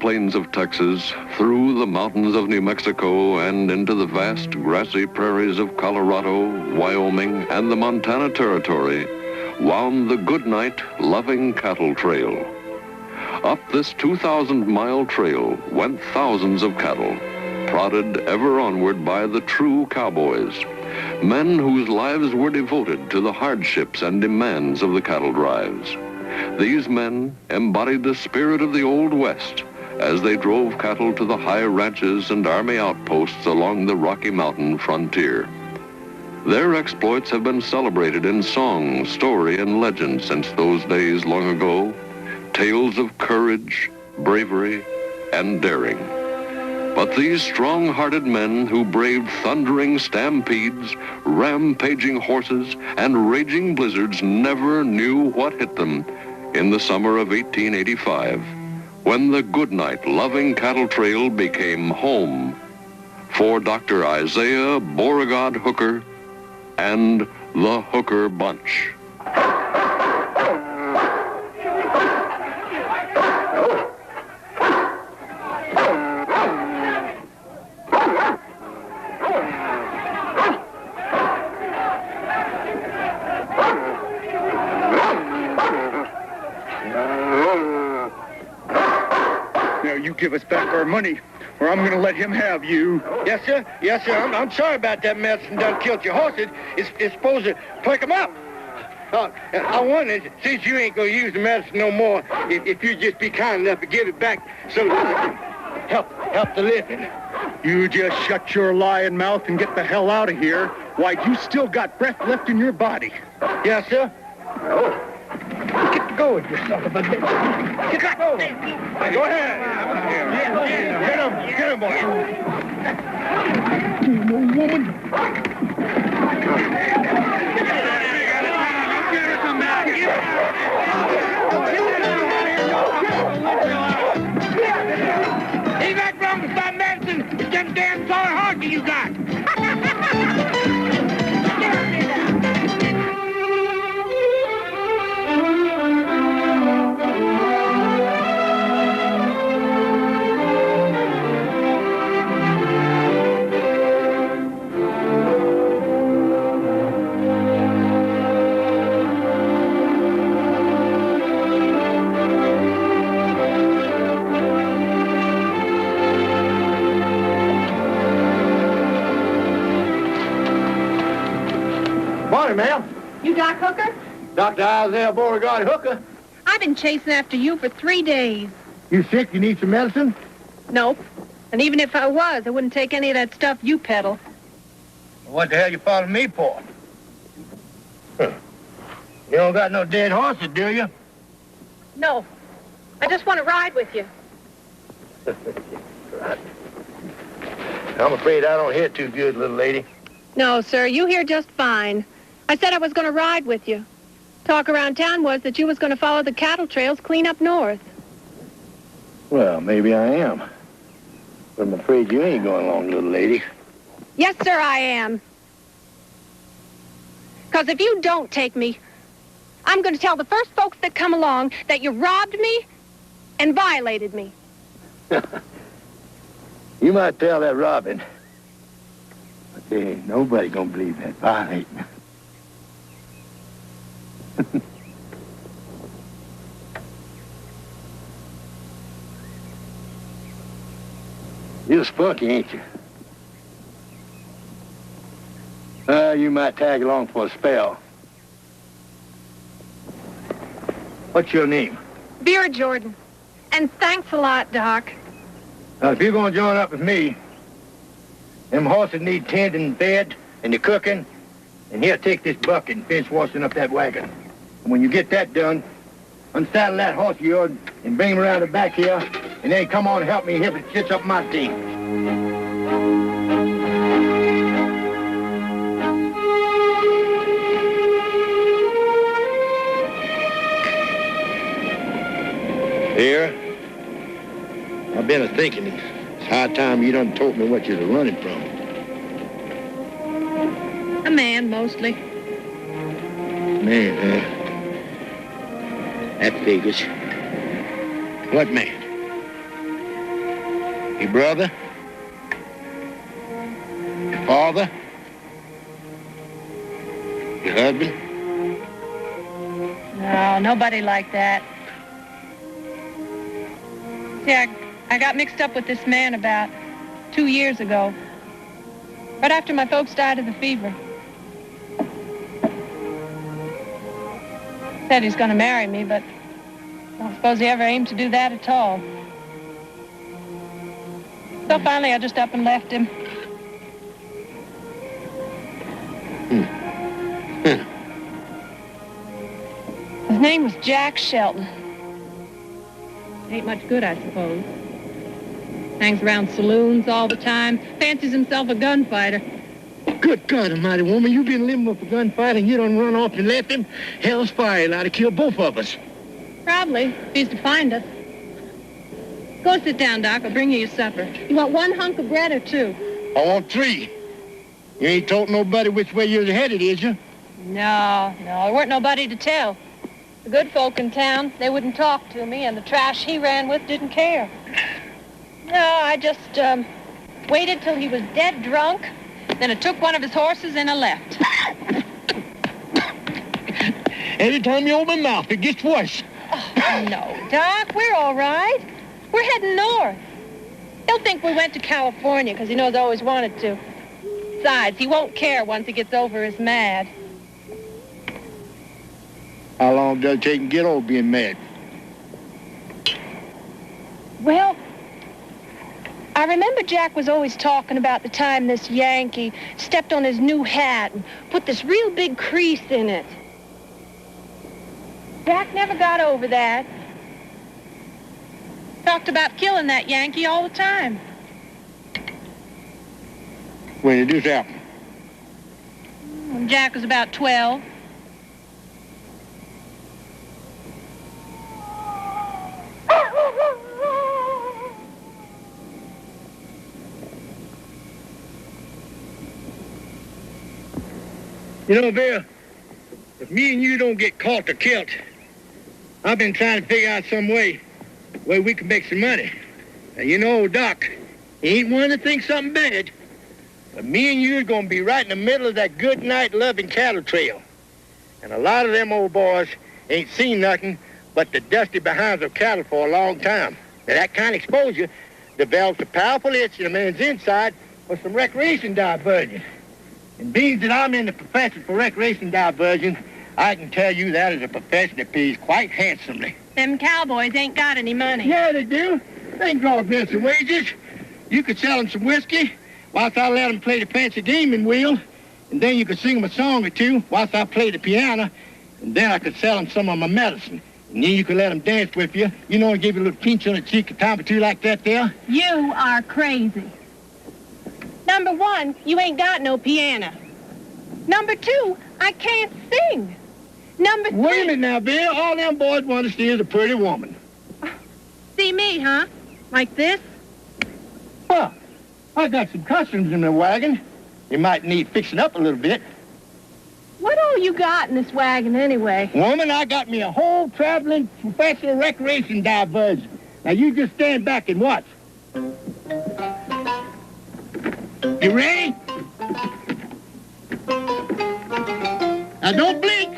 plains of Texas, through the mountains of New Mexico, and into the vast grassy prairies of Colorado, Wyoming, and the Montana Territory, wound the Goodnight Loving Cattle Trail. Up this 2,000-mile trail went thousands of cattle, prodded ever onward by the true cowboys, men whose lives were devoted to the hardships and demands of the cattle drives. These men embodied the spirit of the Old West as they drove cattle to the high ranches and army outposts along the Rocky Mountain frontier. Their exploits have been celebrated in song, story, and legend since those days long ago. Tales of courage, bravery, and daring. But these strong-hearted men who braved thundering stampedes, rampaging horses, and raging blizzards never knew what hit them in the summer of 1885, when the Goodnight Loving Cattle Trail became home for Dr. Isaiah Beauregard Hooker and the Hooker Bunch. You give us back our money, or I'm going to let him have you. Yes, sir. Yes, sir. I'm sorry about that medicine done killed your horses. It's supposed to pick them up. I wonder, since you ain't going to use the medicine no more, if you just be kind enough to give it back so that I can help the living. You just shut your lying mouth and get the hell out of here. Why, you still got breath left in your body. Yes, sir. Oh. Get going, you son of a bitch. Get going. Go ahead. Get him, boy. You old woman. Ain't that wrong with that medicine? It's them damn sorry horses you got. Ma'am. You Doc Hooker? Dr. Isaiah Beauregard Hooker. I've been chasing after you for 3 days. You sick? You need some medicine? Nope. And even if I was, I wouldn't take any of that stuff you peddle. What the hell you following me for? Huh. You don't got no dead horses, do you? No. I just want to ride with you. I'm afraid I don't hear too good, little lady. No, sir. You hear just fine. I said I was going to ride with you. Talk around town was that you was going to follow the cattle trails clean up north. Well, maybe I am. But I'm afraid you ain't going along, little lady. Yes, sir, I am. Because if you don't take me, I'm going to tell the first folks that come along that you robbed me and violated me. You might tell that Robin. But there ain't nobody going to believe that violating. You're spunky, ain't you? You might tag along for a spell. What's your name? Vera Jordan. And thanks a lot, Doc. Now, if you're going to join up with me, them horses need tending and fed and the cooking. And here, take this bucket and finish washing up that wagon. And when you get that done, unsaddle that horse of yours and bring him around the back here, and then come on and help me if it sits up my team. Here, I've been a-thinking it's high time you done told me what you're running from. A man, mostly. Man, that figures. What man? Your brother? Your father? Your husband? No, nobody like that. See, I got mixed up with this man about 2 years ago. Right after my folks died of the fever. Said he's going to marry me, but I don't suppose he ever aimed to do that at all. So finally, I just up and left him. His name was Jack Shelton. Ain't much good, I suppose. Hangs around saloons all the time, fancies himself a gunfighter. Good God almighty, woman, you been living with a gunfighter and you done run off and left him? Hell's fire, he'll ought to kill both of us. Probably, if he's to find us. Go sit down, Doc. I'll bring you your supper. You want one hunk of bread or two? I want 3. You ain't told nobody which way you're headed, is you? No, there weren't nobody to tell. The good folk in town, they wouldn't talk to me, and the trash he ran with didn't care. No, I just waited till he was dead drunk, then I took one of his horses and I left. Every time you open my mouth, it gets worse. Oh, no, Doc, we're all right. We're heading north. He'll think we went to California because he knows I always wanted to. Besides, he won't care once he gets over his mad. How long does it take to get over being mad? Well, I remember Jack was always talking about the time this Yankee stepped on his new hat and put this real big crease in it. Jack never got over that. Talked about killing that Yankee all the time. When did this happen? When Jack was about 12. You know, Bill, if me and you don't get caught or killed, I've been trying to figure out some way we can make some money. Now, you know, Doc, he ain't one to think something bad, but me and you are going to be right in the middle of that good night loving cattle trail. And a lot of them old boys ain't seen nothing but the dusty behinds of cattle for a long time. Now, that kind of exposure develops a powerful itch in a man's inside for some recreation diversion. And being that I'm in the profession for recreation diversion, I can tell you that is a profession that pays quite handsomely. Them cowboys ain't got any money. Yeah, they do. They can draw some wages. You could sell them some whiskey whilst I let them play the fancy gaming wheel. And then you could sing them a song or two whilst I play the piano. And then I could sell them some of my medicine. And then you could let them dance with you. You know, and give you a little pinch on the cheek a time or two like that there. You are crazy. Number 1, you ain't got no piano. Number 2, I can't sing. Number 3... Wait a minute now, Bill. All them boys want to see is a pretty woman. See me, huh? Like this? Well, I got some costumes in the wagon. You might need fixing up a little bit. What all you got in this wagon anyway? Woman, I got me a whole traveling professional recreation diversion. Now you just stand back and watch. You ready? Now don't blink,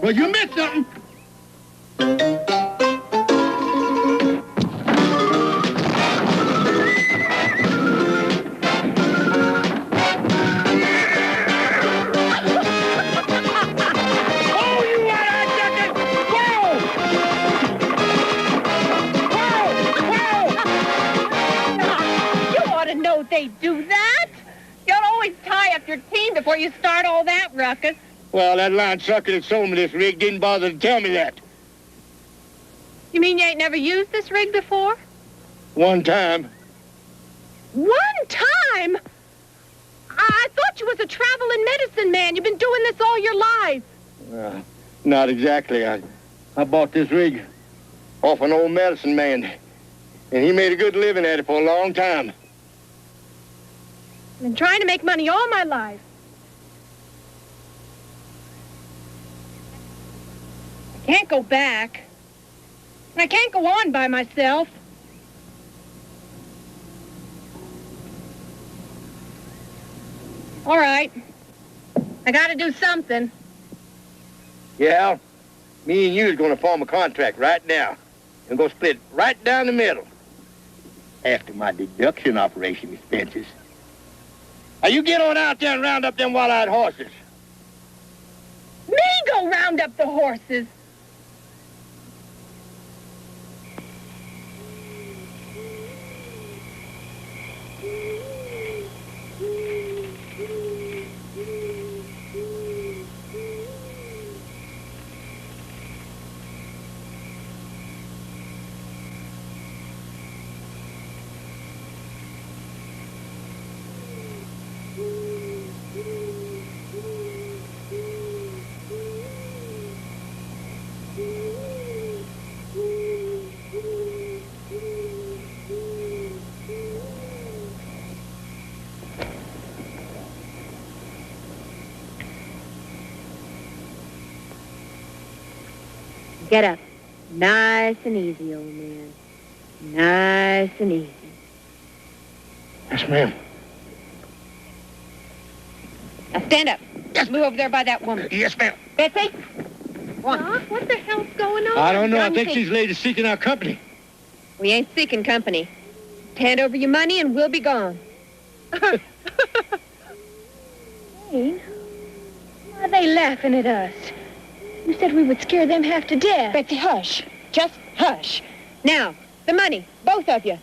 or you'll miss something. They do that? You don't always tie up your team before you start all that ruckus. Well, that line sucker that sold me this rig didn't bother to tell me that. You mean you ain't never used this rig before? One time. One time? I thought you was a traveling medicine man. You've been doing this all your life. Not exactly. I bought this rig off an old medicine man, and he made a good living at it for a long time. I've been trying to make money all my life. I can't go back. And I can't go on by myself. All right. I gotta do something. Yeah, me and you is gonna form a contract right now. And go split right down the middle. After my deduction operation expenses. Now you get on out there and round up them wild-eyed horses. Me go round up the horses. Get up. Nice and easy, old man. Nice and easy. Yes, ma'am. Now stand up. Yes. Move over there by that woman. Yes, ma'am. Betsy? Doc, what the hell's going on? I don't know. I think these ladies seeking our company. We ain't seeking company. Hand over your money and we'll be gone. Jane, why are they laughing at us? You said we would scare them half to death. Betsy, hush. Just hush. Now, the money, both of you.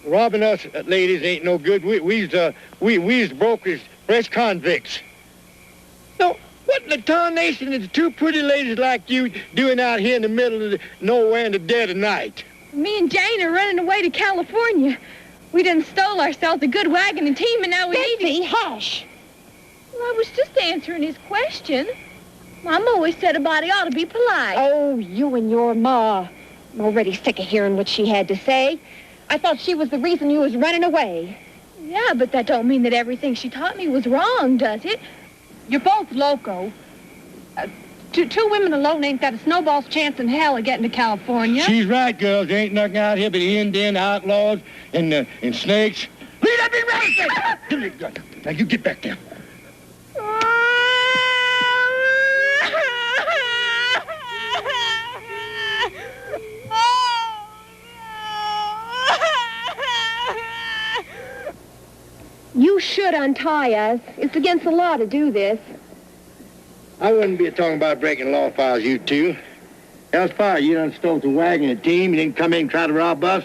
Robbing us ladies ain't no good. We's brokers, fresh convicts. No, what in the tarnation is two pretty ladies like you doing out here in the middle of nowhere in the dead of night? Me and Jane are running away to California. We done stole ourselves a good wagon and team, and now we need to... Betsy, hush. Well, I was just answering his question. Mom always said a body ought to be polite. Oh, you and your ma. I'm already sick of hearing what she had to say. I thought she was the reason you was running away. Yeah, but that don't mean that everything she taught me was wrong, does it? You're both loco. Two women alone ain't got a snowball's chance in hell of getting to California. She's right, girls. There ain't nothing out here but Indian outlaws and snakes. Leave that be right! Give me the gun. Now you get back there. You should untie us. It's against the law to do this. I wouldn't be talking about breaking law if I was you two. Hell's fire, you done stole the wagon and team. You didn't come in and try to rob us.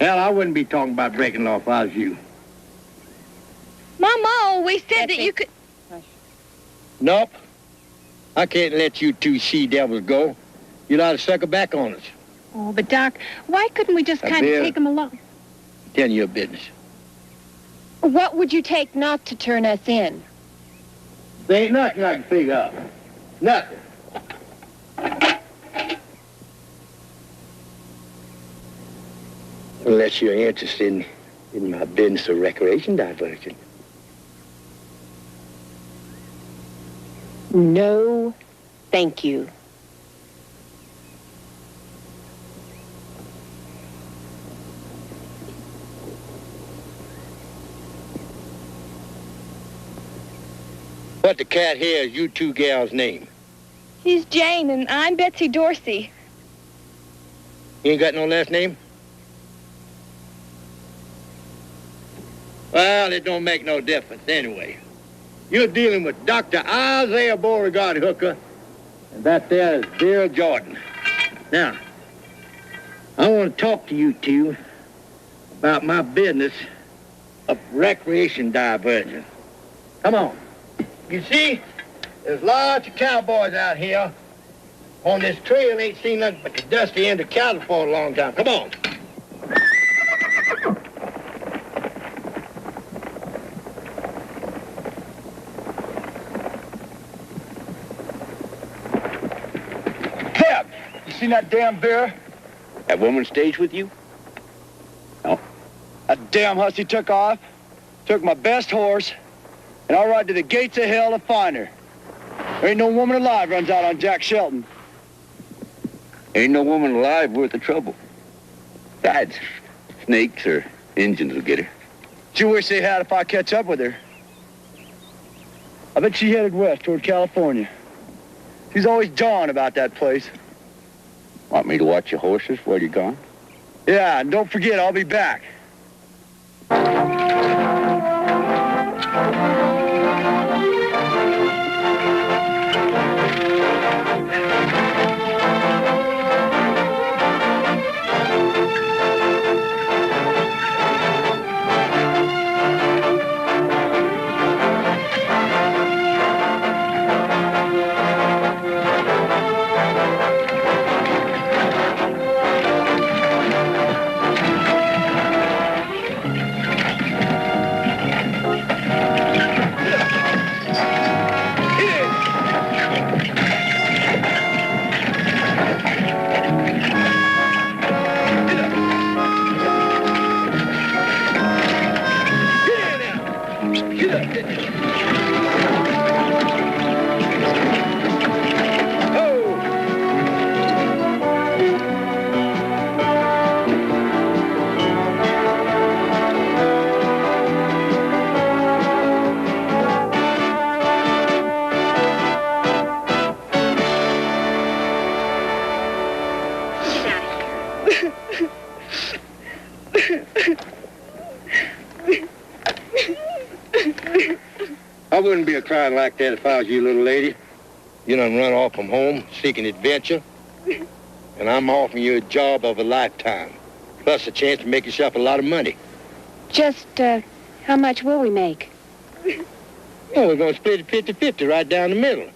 Hell, I wouldn't be talking about breaking law if I was you. Mama always said that you could... Nope. I can't let you two she-devils go. You'll ought to sucker back on us. Oh, but Doc, why couldn't we just kind of take them along? Tell you your business. What would you take not to turn us in? There ain't nothing I can figure out. Nothing. Unless you're interested in my business or recreation diversion. No, thank you. What the cat here is you two gals' name? She's Jane, and I'm Betsy Dorsey. You ain't got no last name? Well, it don't make no difference anyway. You're dealing with Dr. Isaiah Beauregard Hooker, and that there is Bill Jordan. Now, I want to talk to you two about my business of recreation diversion. Come on. You see, there's lots of cowboys out here. On this trail, ain't seen nothing but the dusty end of cattle for a long time. Come on. Tab, you seen that damn bear? That woman stays with you? No. That damn hussy took off, took my best horse, and I'll ride to the gates of hell to find her. There ain't no woman alive runs out on Jack Shelton. Ain't no woman alive worth the trouble. Besides, snakes or Injuns will get her. She wish they had if I catch up with her. I bet she headed west toward California. She's always jawing about that place. Want me to watch your horses while you're gone? Yeah, and don't forget, I'll be back. I wouldn't be crying like that if I was you, little lady. You done run off from home seeking adventure, and I'm offering you a job of a lifetime, plus a chance to make yourself a lot of money. Just, how much will we make? Well, we're going to split it 50-50 right down the middle,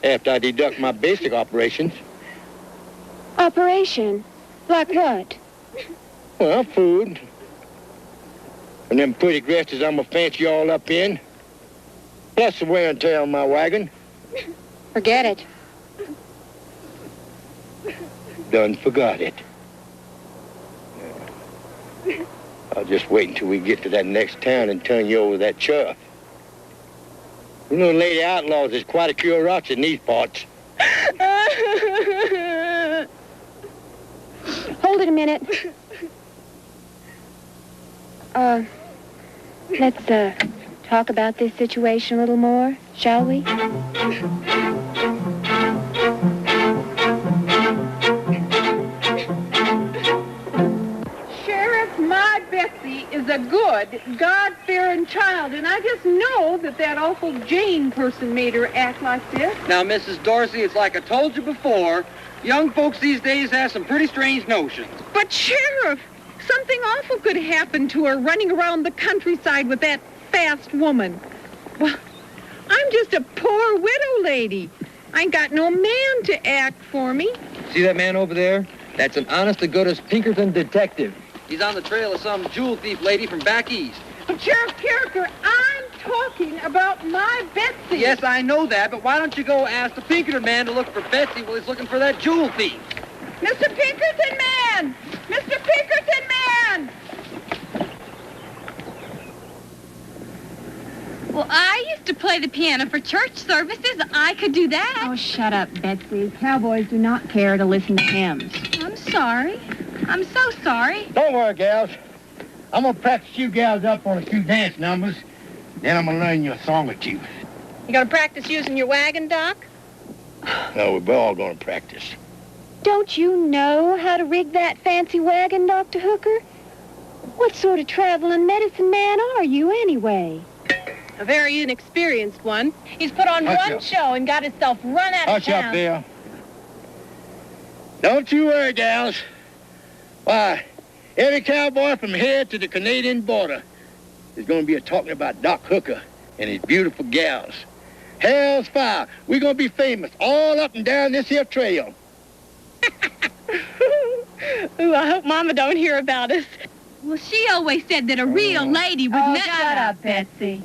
after I deduct my basic operations. Operation? Like what? Well, food, and them pretty dresses I'm going to fancy you all up in, plus the wear and tear on my wagon. Forget it. Done forgot it. I'll just wait until we get to that next town and turn you over that chuff. You know, Lady Outlaws is quite a curiosity in these parts. Hold it a minute. Let's, talk about this situation a little more, shall we? Sheriff, my Betsy is a good, God-fearing child, and I just know that awful Jane person made her act like this. Now, Mrs. Dorsey, it's like I told you before, young folks these days have some pretty strange notions. But, Sheriff, something awful could happen to her running around the countryside with that fast woman. Well, I'm just a poor widow lady. I ain't got no man to act for me. See that man over there? That's an honest-to-goodness Pinkerton detective. He's on the trail of some jewel thief lady from back east. But, Sheriff Carricker, I'm talking about my Betsy. Yes, I know that, but why don't you go ask the Pinkerton man to look for Betsy while he's looking for that jewel thief? Mr. Pinkerton man! Mr. Pinkerton man! Well, I used to play the piano for church services. I could do that. Oh, shut up, Betsy. Cowboys do not care to listen to hymns. I'm sorry. I'm so sorry. Don't worry, gals. I'm going to practice you gals up on a few dance numbers. Then I'm going to learn you a song or two. You gonna practice using your wagon, Doc? No, we're all going to practice. Don't you know how to rig that fancy wagon, Dr. Hooker? What sort of traveling medicine man are you, anyway? A very inexperienced one. He's put on Hush one up. show and got himself run out of Hush town. up there. Don't you worry, gals. Why, every cowboy from here to the Canadian border is going to be talking about Doc Hooker and his beautiful gals. Hell's fire. We're going to be famous all up and down this here trail. Ooh, I hope Mama don't hear about us. Well, she always said that a real lady would never... Shut up, Betsy.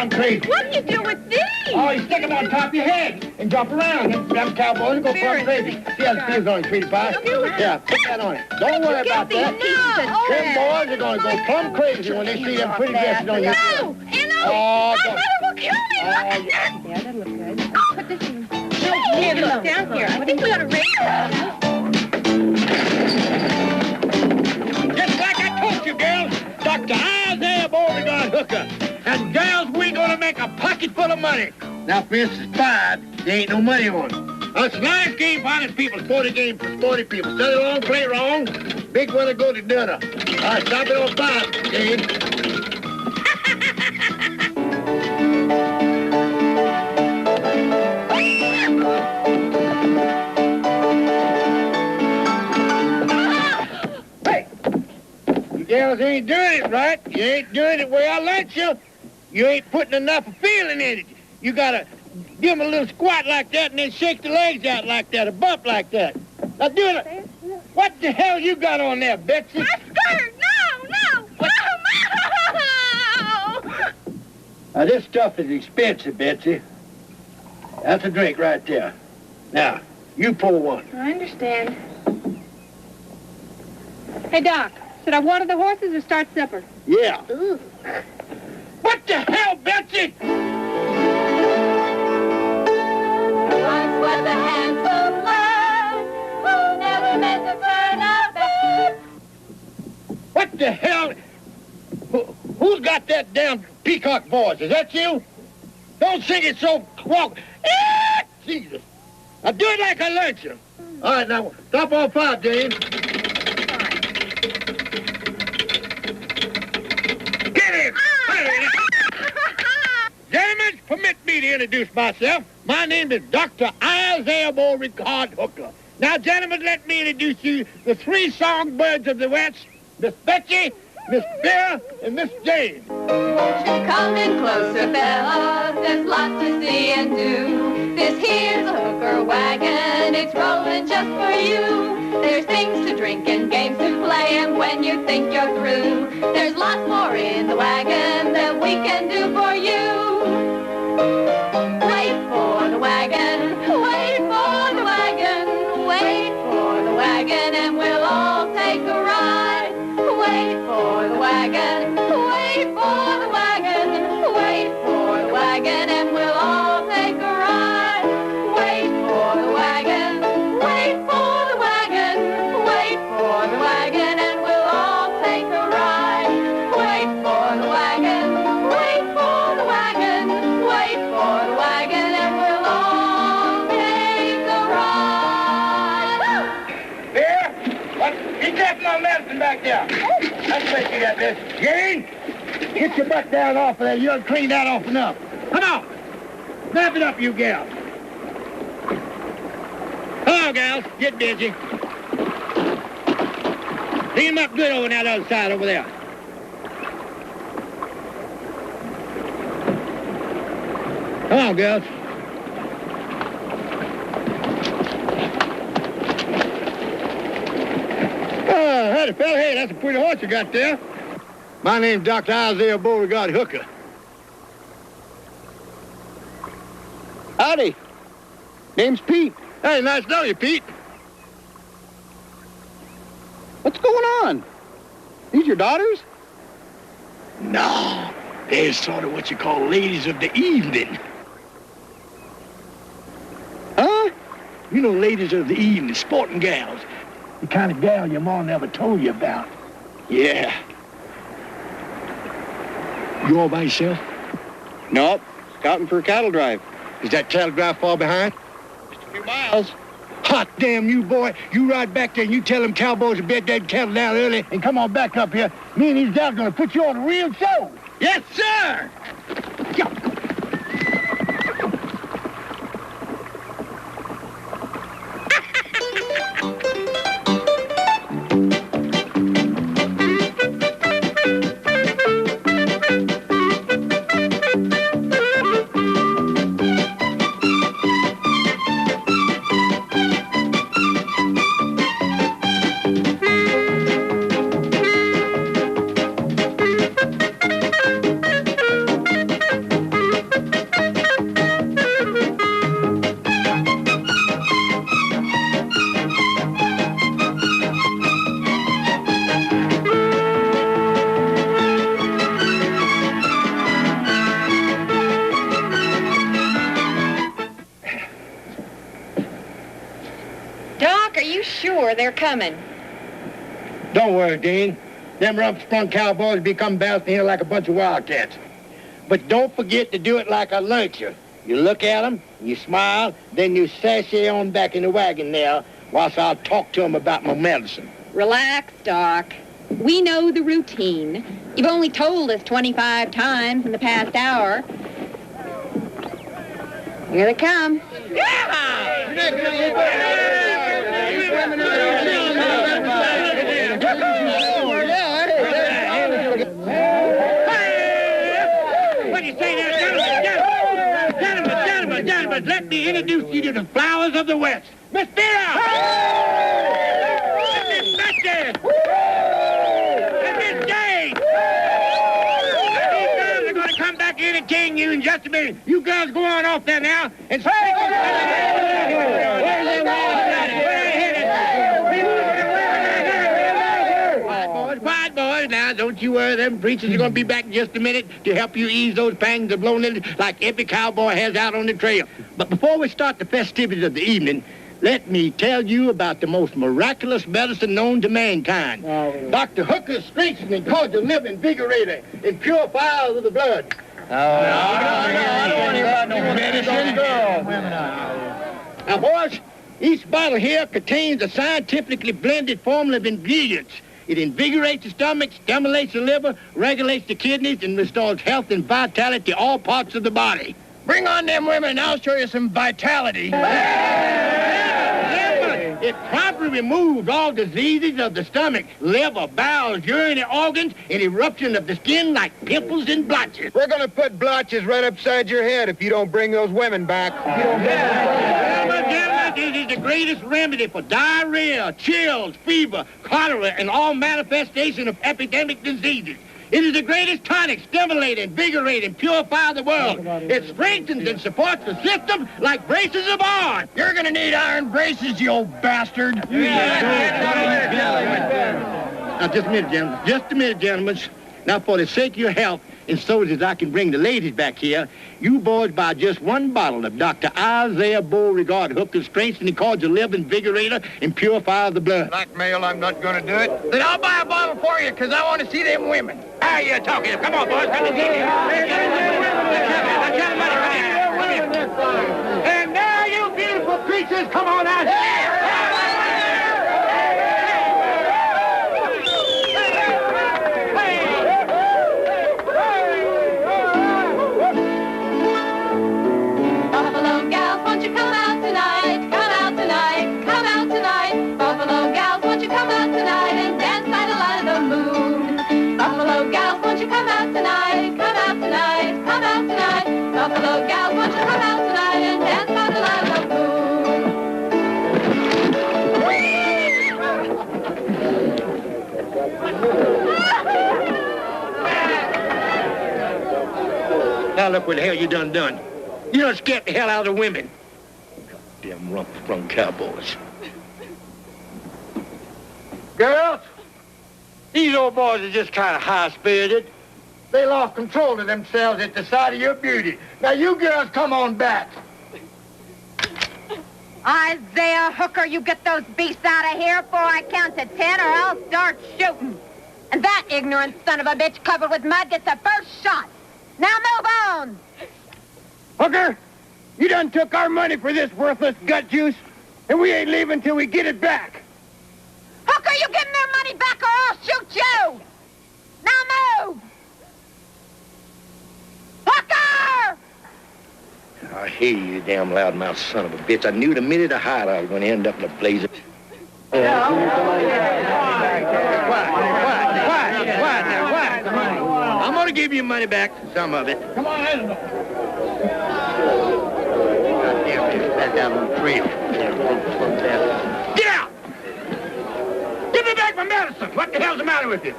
plumb crazy. What do you do with these? Oh, you stick them on top of your head and jump around. Them cowboys go plumb crazy. See how the fuse on it, sweetie pie? Yeah, put that on it. Don't worry about that. Them boys are going to go plumb crazy when they see them pretty dresses on you. No! Oh, My mother will kill me! Yeah, that'll look good. Put this in. Here, look, down here. I think we ought to raise her. Just like I told you, girls, Dr. Isaiah Beauregard Hooker. And girls, we're going to make a pocket full of money. Now, for instance, 5, there ain't no money on it. It's a nice game for honest people, sporty game for sporty people. Study long, play wrong, big winner go to dinner. All right, stop it on 5, Dave. Girls ain't doing it right. You ain't doing it where I like you. You ain't putting enough feeling in it. You gotta give them a little squat like that and then shake the legs out like that, a bump like that. Now do it. What the hell you got on there, Betsy? My skirt! No! Now this stuff is expensive, Betsy. That's a drink right there. Now, you pour one. I understand. Hey, Doc. Should I water the horses or start supper? Yeah. Ooh. What the hell, Betsy? Once was a handful love, who never meant to turn out bad. What the hell? Who's got that damn peacock voice? Is that you? Don't sing it so walk. Jesus. Now do it like I learned you. All right, now stop on 5, Dave. Get him! Gentlemen, permit me to introduce myself. My name is Dr. Isaiah Beauregard Hooker. Now, gentlemen, let me introduce you the 3 songbirds of the West, Miss Betsy, Miss Bear, and Miss Jane. Won't you come in closer, fellas? There's lots to see and do. This here's a hooker wagon. It's rolling just for you. There's things to drink and games to play, and when you think you're through, there's lots more in the wagon that we can do for you. Wait for the wagon, wait for the wagon, wait for the wagon, and we'll all take a ride. Wait for the wagon, wait for the wagon, wait for the wagon, and we'll all take a ride. Wait for the wagon, wait for the wagon, wait for the wagon, and we'll all take a ride. Wait for the wagon, wait for the wagon, wait for the wagon, and we'll all take a ride. Bear, what? Get that my medicine back there. That's what you got, Miss Jane. Get your butt down off of there. You done cleaned that off enough. Come on. Snap it up, you gals. Come on, gals. Get busy. Clean them up good over on that other side over there. Come on, girls. Howdy, fella. Hey, that's a pretty horse you got there. My name's Dr. Isaiah Beauregard Hooker. Howdy. Name's Pete. Hey, nice to know you, Pete. What's going on? These your daughters? No. They're sort of what you call ladies of the evening. Huh? You know, ladies of the evening, sporting gals. The kind of gal your mom never told you about. Yeah. You all by yourself? Nope. Scouting for a cattle drive. Is that cattle drive far behind? Just a few miles. Hot damn you, boy. You ride back there and you tell them cowboys to bed that cattle down early and come on back up here. Me and these gals are going to put you on a real show. Yes, sir. Yeah. Doc, are you sure they're coming? Don't worry, Dean. Them rump-sprung cowboys be coming bouncing here like a bunch of wildcats. But don't forget to do it like I learned you. You look at them, you smile, then you sashay on back in the wagon there whilst I'll talk to them about my medicine. Relax, Doc. We know the routine. You've only told us 25 times in the past hour. Here they come. What do you say there, gentlemen? Let me introduce you to the flowers of the West. Miss Vera! And Miss Betsy! And Miss Jane! These girls are going to come back in and king you in just a minute. You girls go on off there now and speak. Quiet, boys. Now, don't you worry. Them preachers are going to be back in just a minute to help you ease those pangs of loneliness like every cowboy has out on the trail. But before we start the festivities of the evening, let me tell you about the most miraculous medicine known to mankind. Dr. Hooker's strengthening, cordial, living, invigorator, and purifier of the blood. I don't want to hear about no medicine. Now, boys, each bottle here contains a scientifically blended formula of ingredients. It invigorates the stomach, stimulates the liver, regulates the kidneys, and restores health and vitality to all parts of the body. Bring on them women and I'll show you some vitality. It promptly removes all diseases of the stomach, liver, bowels, urinary organs, and eruption of the skin like pimples and blotches. We're going to put blotches right upside your head if you don't bring those women back. Gentlemen, this is the greatest remedy for diarrhea, chills, fever, cholera, and all manifestation of epidemic diseases. It is the greatest tonic, stimulate, invigorate, and purify the world. It strengthens and supports the system like braces of iron. You're going to need iron braces, you old bastard. Now, just a minute, gentlemen. Just a minute, gentlemen. Now, for the sake of your health, and so that I can bring the ladies back here, you boys buy just one bottle of Dr. Isaiah Beauregard Hooker's strengthening, cordial, living, invigorator, and purifier of the blood. Blackmail, I'm not going to do it. Then I'll buy a bottle for you, because I want to see them women. How are you talking? Come on, boys. Come on, and now, you beautiful creatures, come on out here. Buffalo gals, won't you come out tonight and dance by the light of the moon? Now look what the hell you done. You done scared the hell out of the women. Goddamn rump-sprung cowboys. Girls, these old boys are just kind of high-spirited. They lost control of themselves at the sight of your beauty. Now, you girls come on back. Isaiah Hooker, you get those beasts out of here before I count to 10 or I'll start shooting. And that ignorant son of a bitch covered with mud gets the first shot. Now move on. Hooker, you done took our money for this worthless gut juice, and we ain't leaving till we get it back. Hooker, you give them their money back or I'll shoot you. Now move. Hooker! I hear you, damn loudmouth son of a bitch. I knew the minute I hired I was going to end up in a blaze of... Quiet. I'm going to give you money back, some of it. Come on in. Goddamn, back out on the trail. Get out! Give me back my medicine! What the hell's the matter with you?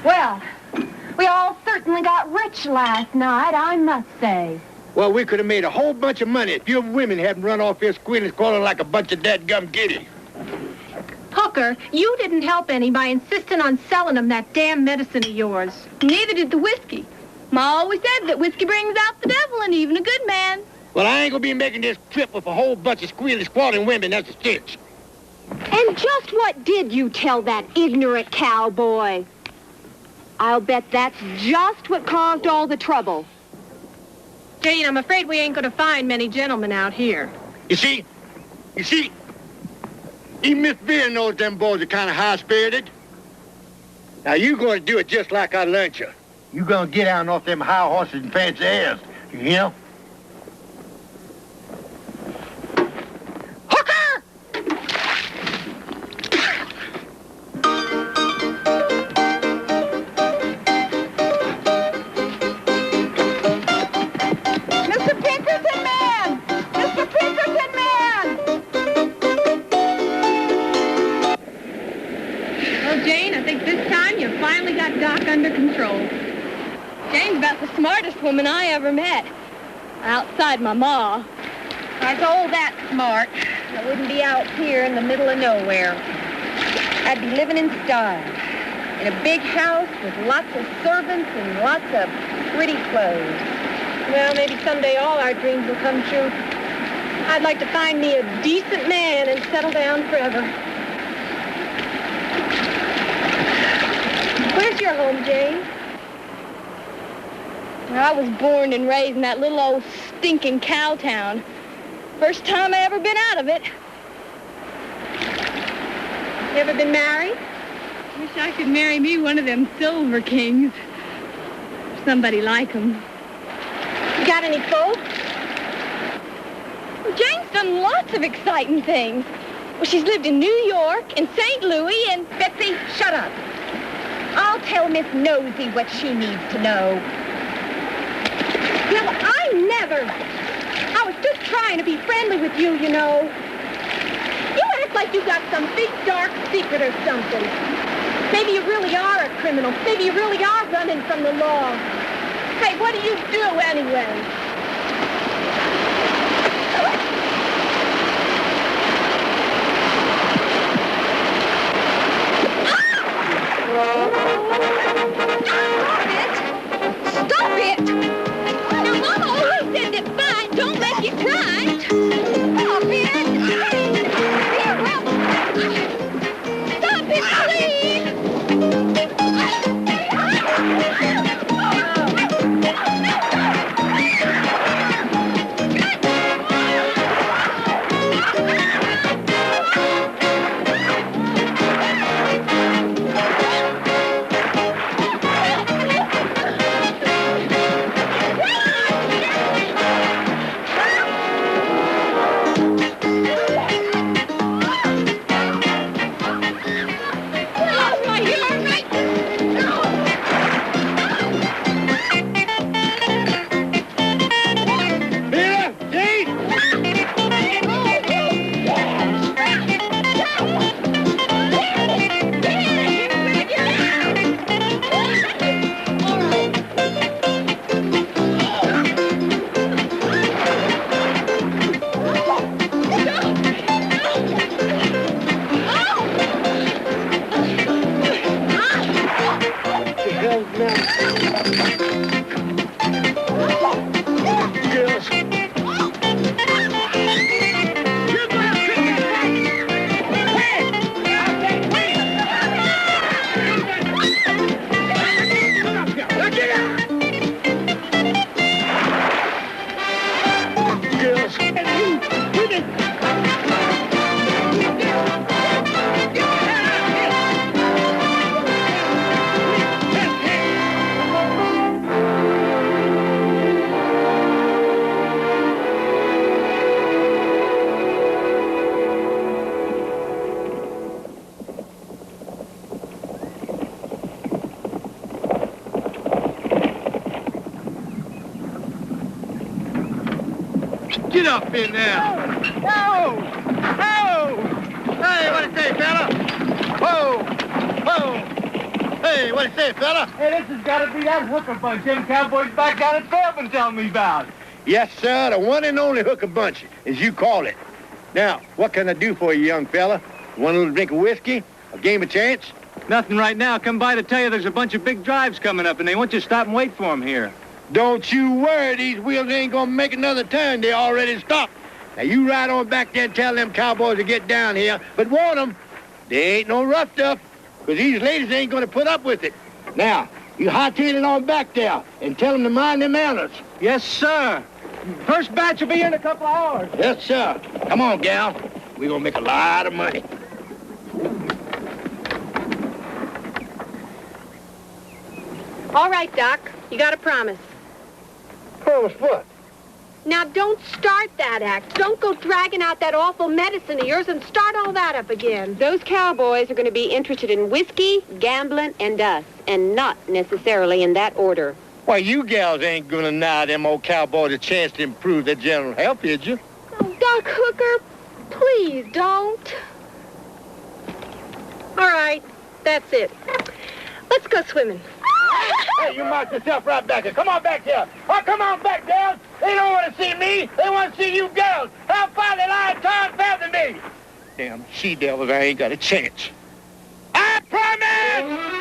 Well, we all certainly got rich last night, I must say. Well, we could have made a whole bunch of money if you women hadn't run off here squealing and squalling like a bunch of dadgum giddies. Hooker, you didn't help any by insisting on selling them that damn medicine of yours. Neither did the whiskey. Ma always said that whiskey brings out the devil in even a good man. Well, I ain't gonna be making this trip with a whole bunch of squealing, squalling women, that's a cinch. And just what did you tell that ignorant cowboy? I'll bet that's just what caused all the trouble. Jane, I'm afraid we ain't gonna find many gentlemen out here. You see, even Miss Veer knows them boys are kind of high-spirited. Now, you gonna do it just like I learned you. You gonna get out off them high horses and fancy airs, you hear? Hooker! Mr. Pinkerton man! Mr. Pinkerton man! Well, Jane, I think this time you finally got Doc under control. Jane's about the smartest woman I ever met. Outside my ma. If I was all that smart, I wouldn't be out here in the middle of nowhere. I'd be living in style, in a big house with lots of servants and lots of pretty clothes. Well, maybe someday all our dreams will come true. I'd like to find me a decent man and settle down forever. Where's your home, Jane? I was born and raised in that little old stinking cow town. First time I ever been out of it. You ever been married? Wish I could marry me one of them silver kings. Somebody like him. You got any folks? Well, Jane's done lots of exciting things. Well, she's lived in New York and St. Louis and... Betsy, shut up. I'll tell Miss Nosy what she needs to know. Well, I was just trying to be friendly with you, you know. You act like you got some big dark secret or something. Maybe you really are a criminal. Maybe you really are running from the law. Hey, what do you do anyway? Stop it! Now, Mama always said that fight don't make you cry. Stop it! Here, well, stop it, please! Get up in there. Whoa! Whoa! Hey, what do you say, fella? Whoa! Whoa! Hey, what'd you say, fella? Hey, this has got to be that hooker bunch them cowboys back down at Fair been telling me about. Yes, sir, the one and only hooker bunch, as you call it. Now, what can I do for you, young fella? Want a little drink of whiskey? A game of chance? Nothing right now. Come by to tell you there's a bunch of big drives coming up, and they want you to stop and wait for them here. Don't you worry, these wheels ain't gonna make another turn. They already stopped. Now, you ride on back there and tell them cowboys to get down here, but warn them, there ain't no rough stuff, because these ladies ain't gonna put up with it. Now, you hightail it on back there and tell them to mind their manners. Yes, sir. First batch will be here in a couple of hours. Yes, sir. Come on, gal. We're gonna make a lot of money. All right, Doc. You got a promise. Promise what? Now, don't start that act. Don't go dragging out that awful medicine of yours and start all that up again. Those cowboys are going to be interested in whiskey, gambling, and us, and not necessarily in that order. Why, you gals ain't gonna deny them old cowboys a chance to improve their general health, is you? Oh, Doc Hooker, please don't. All right, that's it. Let's go swimming. Hey, you mark yourself right back here. Come on back here. Oh, come on back, girls. They don't want to see me. They want to see you girls. How far they lie time faster than me. Damn she-devils, I ain't got a chance. I promise!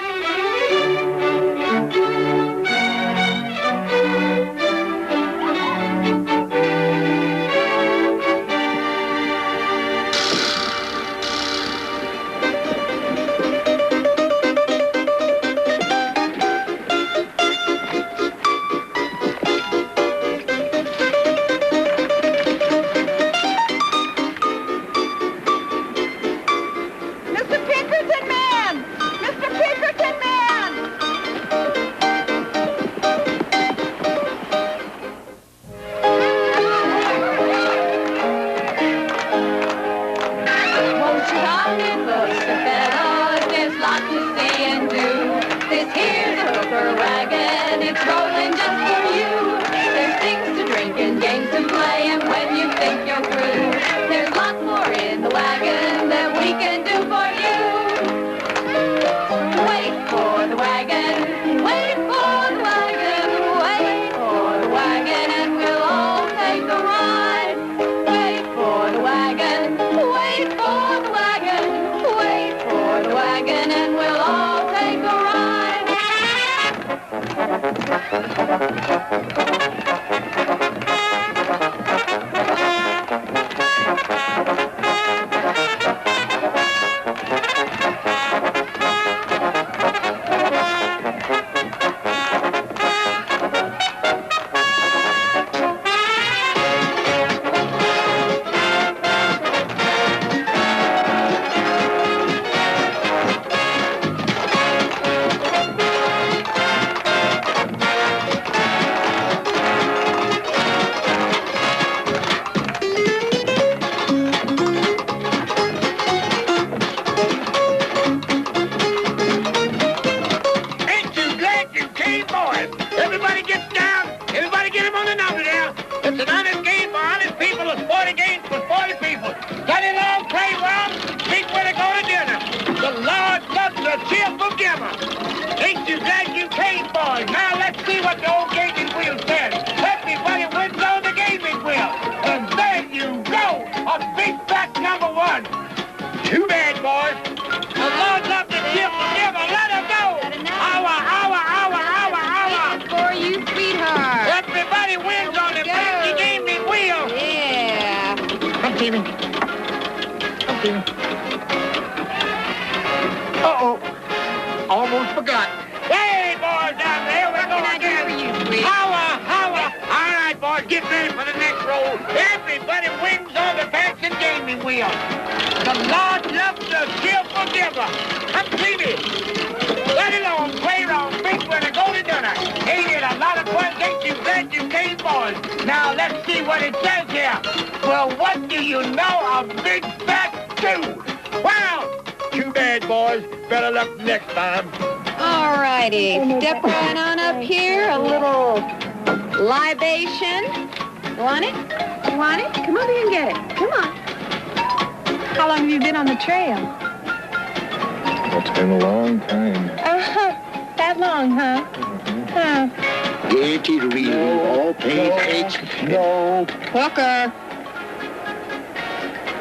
Uh-oh. Almost forgot. Hey, boys, down there. We're going again. Holla, holla. All right, boys, get ready for the next roll. Everybody wins on the backs and gaming wheel. The Lord loves a cheerful giver. Come see me. Let alone play around big when I go to dinner. Ain't it a lot of fun? Ain't you glad you came, boys? Now, let's see what it says here. Well, what do you know of Big Fat Stew? Wow! Too bad, boys. Better luck next time. All righty. Step right on up here. A little libation. Want it? You want it? Come over here and get it. Come on. How long have you been on the trail? It's been a long time. that long, huh? Huh. Get it real, all page. No. Hooker.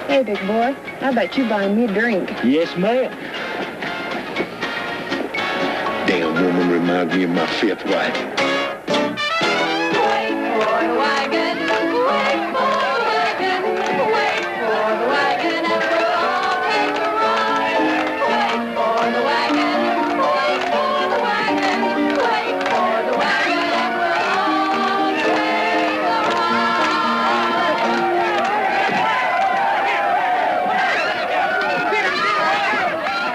Hey, big boy, how about you buying me a drink? Yes, ma'am. Damn woman reminds me of my fifth wife. Wait for the wagon, wait for the wagon, wait for the wagon, and we'll all take a ride. Wait for the wagon, wait for the wagon, wait for the wagon, and we'll all take a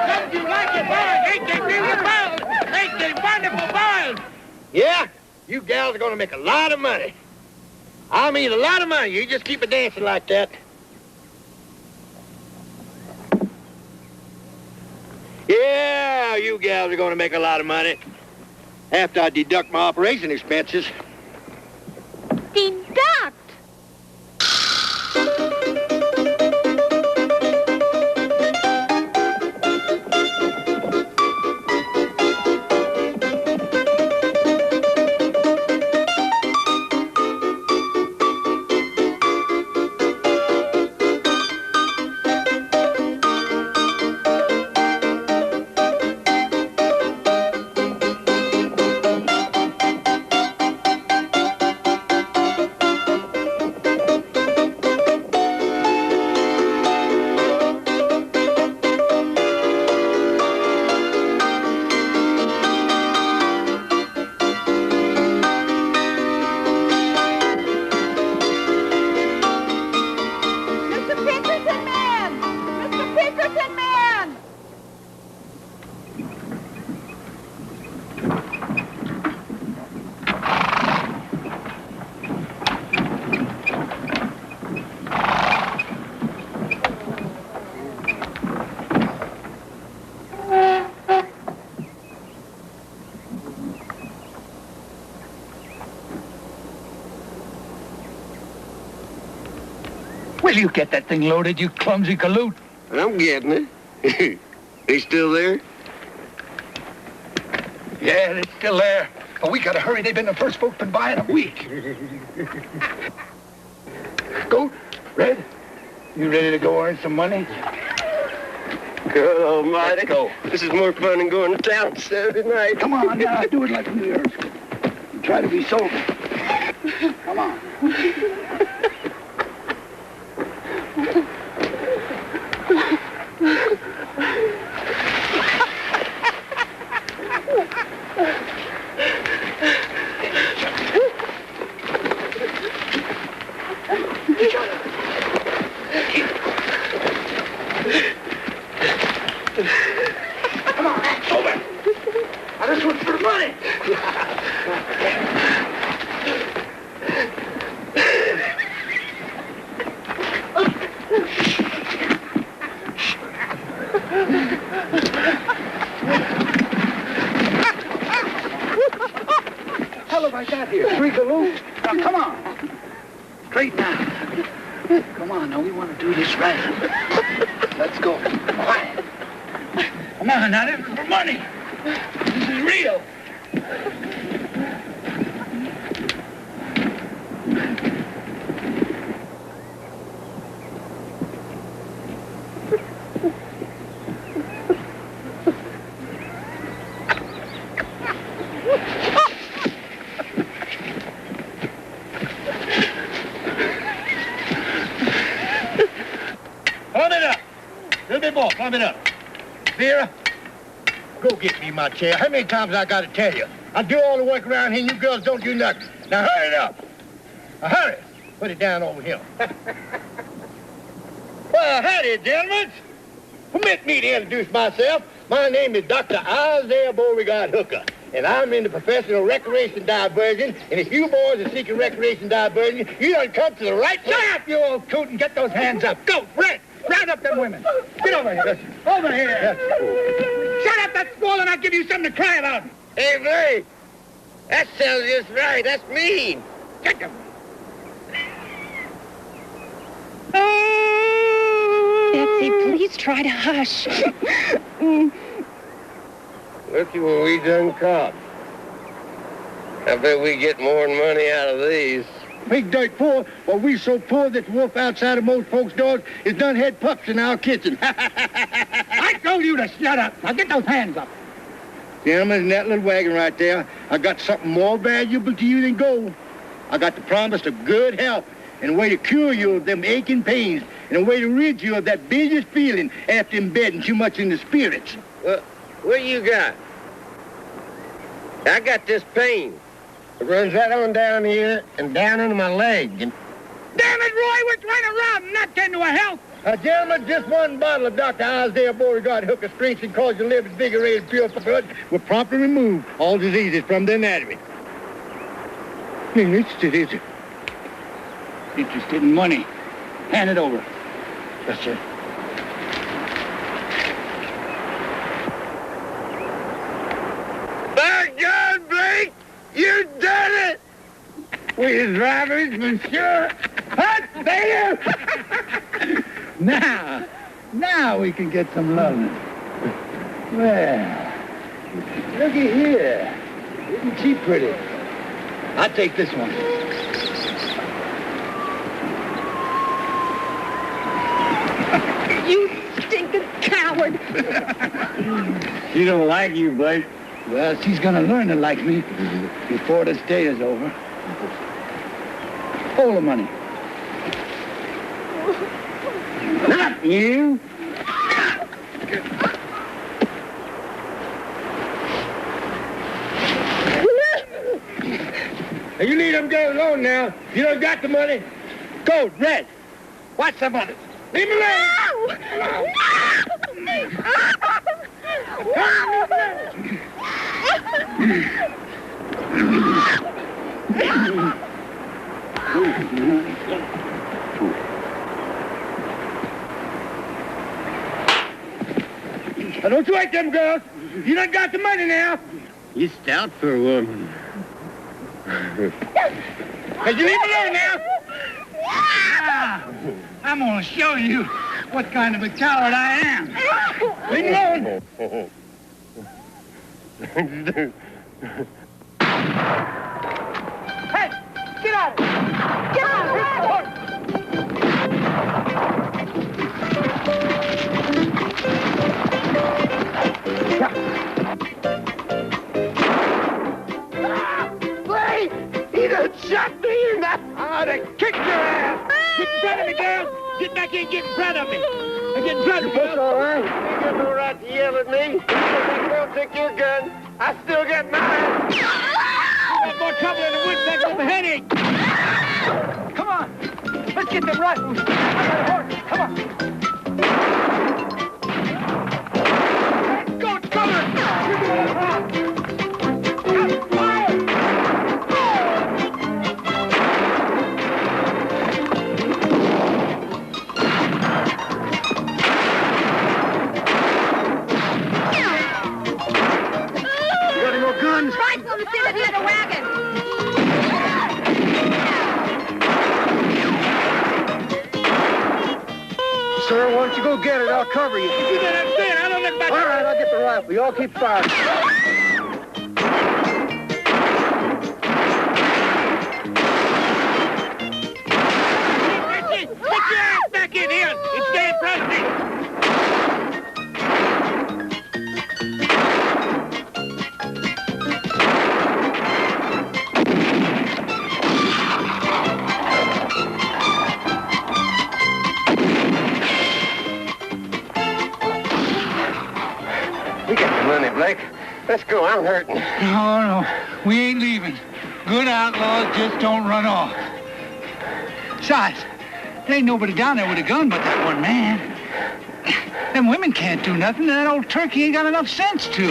Don't you like it, boys? Ain't they beautiful boys? Ain't they wonderful boys? Yeah, you gals are gonna make a lot of money. I mean, a lot of money. You just keep it dancing like that. Yeah, you gals are gonna make a lot of money. After I deduct my operation expenses. Deduct! Will you get that thing loaded, you clumsy galoot? I'm getting it. They still there? Yeah, it's still there. But we gotta hurry. They've been the first folks been by in a week. Go, Red. You ready to go earn some money? Good almighty. Let's go. This is more fun than going to town Saturday night. Come on now, do it like New Year's. Try to be sober. Come on. Come on, act sober. Now this one's for the money. Hell have I got here? 3 galoons? Now, come on. Straight now. Come on, now, we want to do this right. Let's go. Quiet. Come on, now, this is for money. This is real. Plumb it up. Little bit more, plumb it up. Vera, go get me my chair. How many times I got to tell you? I do all the work around here and you girls don't do nothing. Now hurry it up. Now hurry. Put it down over here. Well, howdy, gentlemen. Permit me to introduce myself. My name is Dr. Isaiah Beauregard Hooker, and I'm in the professional recreation diversion. And if you boys are seeking recreation diversion, you done come to the right place. Shut up, you old coot, and get those hands up. Go, Red. Round up them women. Get over here. Over here. Shut up, that squall, and I'll give you something to cry about. Hey, Ray. That sounds just right. That's mean. Get them. Betsy, please try to hush. Looky what we done caught. I bet we get more money out of these. Big dirt poor, but we so poor that the wolf outside of most folks' doors has done had pups in our kitchen. I told you to shut up. Now get those hands up. Gentlemen, in that little wagon right there, I got something more valuable to you than gold. I got the promise of good health and a way to cure you of them aching pains and a way to rid you of that vicious feeling after embedding too much in the spirits. What you got? I got this pain. It runs right on down here and down into my leg. And... Damn it, Roy, we're trying to rob and not tend to a health. Gentlemen, just one bottle of Dr. Isaiah Beauregard hooker strength and cause your liver invigorated, pure for blood will promptly remove all diseases from the anatomy. Interested, is it? Interested in money. Hand it over. Yes, sir. By God, Blake! You done it! We're drivers for sure. Hot there! Now we can get some loving. Well, looky here. Isn't she pretty? I'll take this one. You stinking coward. She don't like you, Blake. Well, she's gonna learn to like me before this day is over. Hold the money. Not you. You leave them girls alone now. You done got the money. Gold, red. What's the money? Leave me alone. Now, don't you like them girls. You done got the money now. You stout for a woman. Now, you leave me alone now. I'm gonna show you what kind of a coward I am. Leave me alone. Hey, get out of here! Get out of here! Blake! He done shot me in the... I ought to kick your ass! Get in front of me, girls. Get back here and get in front of me. Get in front of me, That's all right. You got no right to yell at me. That girl took your gun. I still got mine. You got more trouble in the woods than from a headache. Come on. Let's get them rifles. I got a horse. Come on. Let's go, cover. Rifle to sit in the wagon. Sir, why don't you go get it? I'll cover you. You don't understand. I don't look back. All right, I'll get the rifle. You all keep firing. Get your ass back in here and stay in front of me. We got the money, Blake. Let's go. I'm hurting. No, we ain't leaving. Good outlaws just don't run off. Besides, there ain't nobody down there with a gun but that one man. Them women can't do nothing, and that old turkey ain't got enough sense to.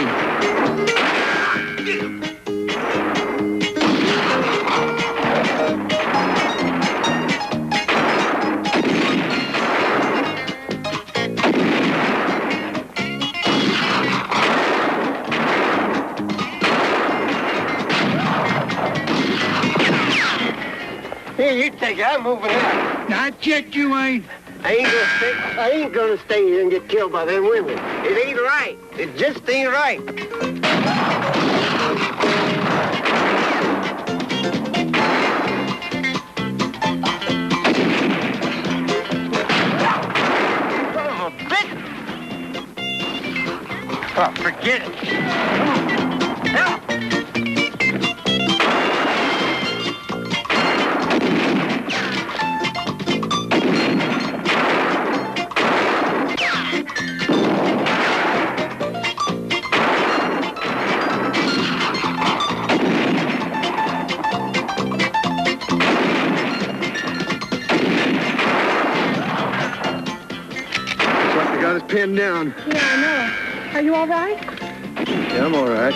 Here, you take it. I'm moving out. Not yet, you ain't. I ain't gonna stay here and get killed by them women. It ain't right. It just ain't right. Get it. Come on. Help! Got us pinned down. Yeah, I know. Are you all right? Yeah, I'm all right.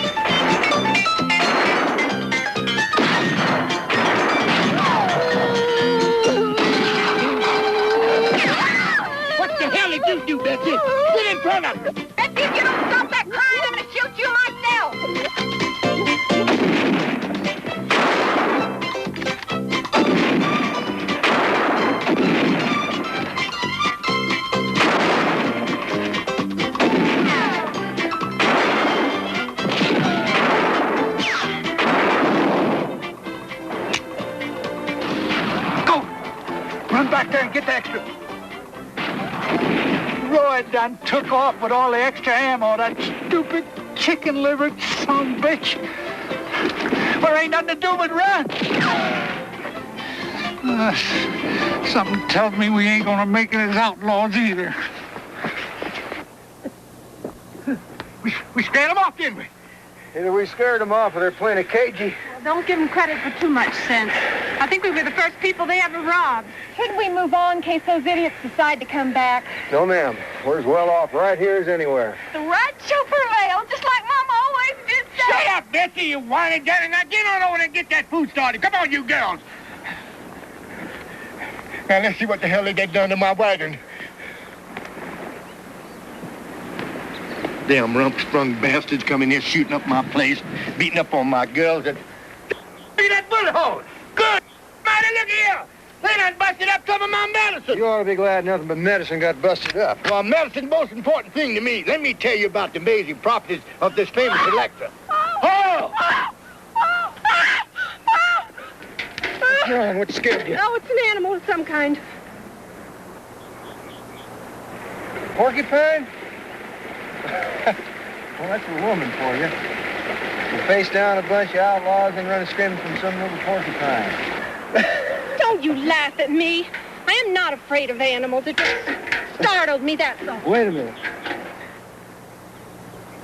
What the hell did you do, Betsy? Get in front of me. Betsy, if you don't stop that crying, I'm going to shoot you myself. Run back there and get the extra. Roy done took off with all the extra ammo. That stupid chicken-livered son of a bitch. There ain't nothing to do but run. Something tells me we ain't gonna make it as outlaws either. We scared them off, didn't we? Either we scared them off or they're playing a cagey. Well, don't give them credit for too much sense. I think we were the first people they ever robbed. Shouldn't we move on in case those idiots decide to come back? No, ma'am. We're as well off right here as anywhere. The right chauffeur rail, just like Mama always did say. Shut up, Betsy, you whining daddy. Now get on over and get that food started. Come on, you girls. Now, let's see what the hell they done to my wagon. Damn rump-sprung bastards coming here shooting up my place, beating up on my girls. Look at that bullet hole. Good. Mighty, look here. They done busted up some of my medicine. You ought to be glad nothing but medicine got busted up. Well, medicine's the most important thing to me. Let me tell you about the amazing properties of this famous elixir. Oh! What's wrong? What scared you? Oh, it's an animal of some kind. Porcupine? Well, that's a woman for you. You face down a bunch of outlaws and run screaming from some little porcupine. Don't you laugh at me. I am not afraid of animals. It just startled me, that's all. Wait a minute.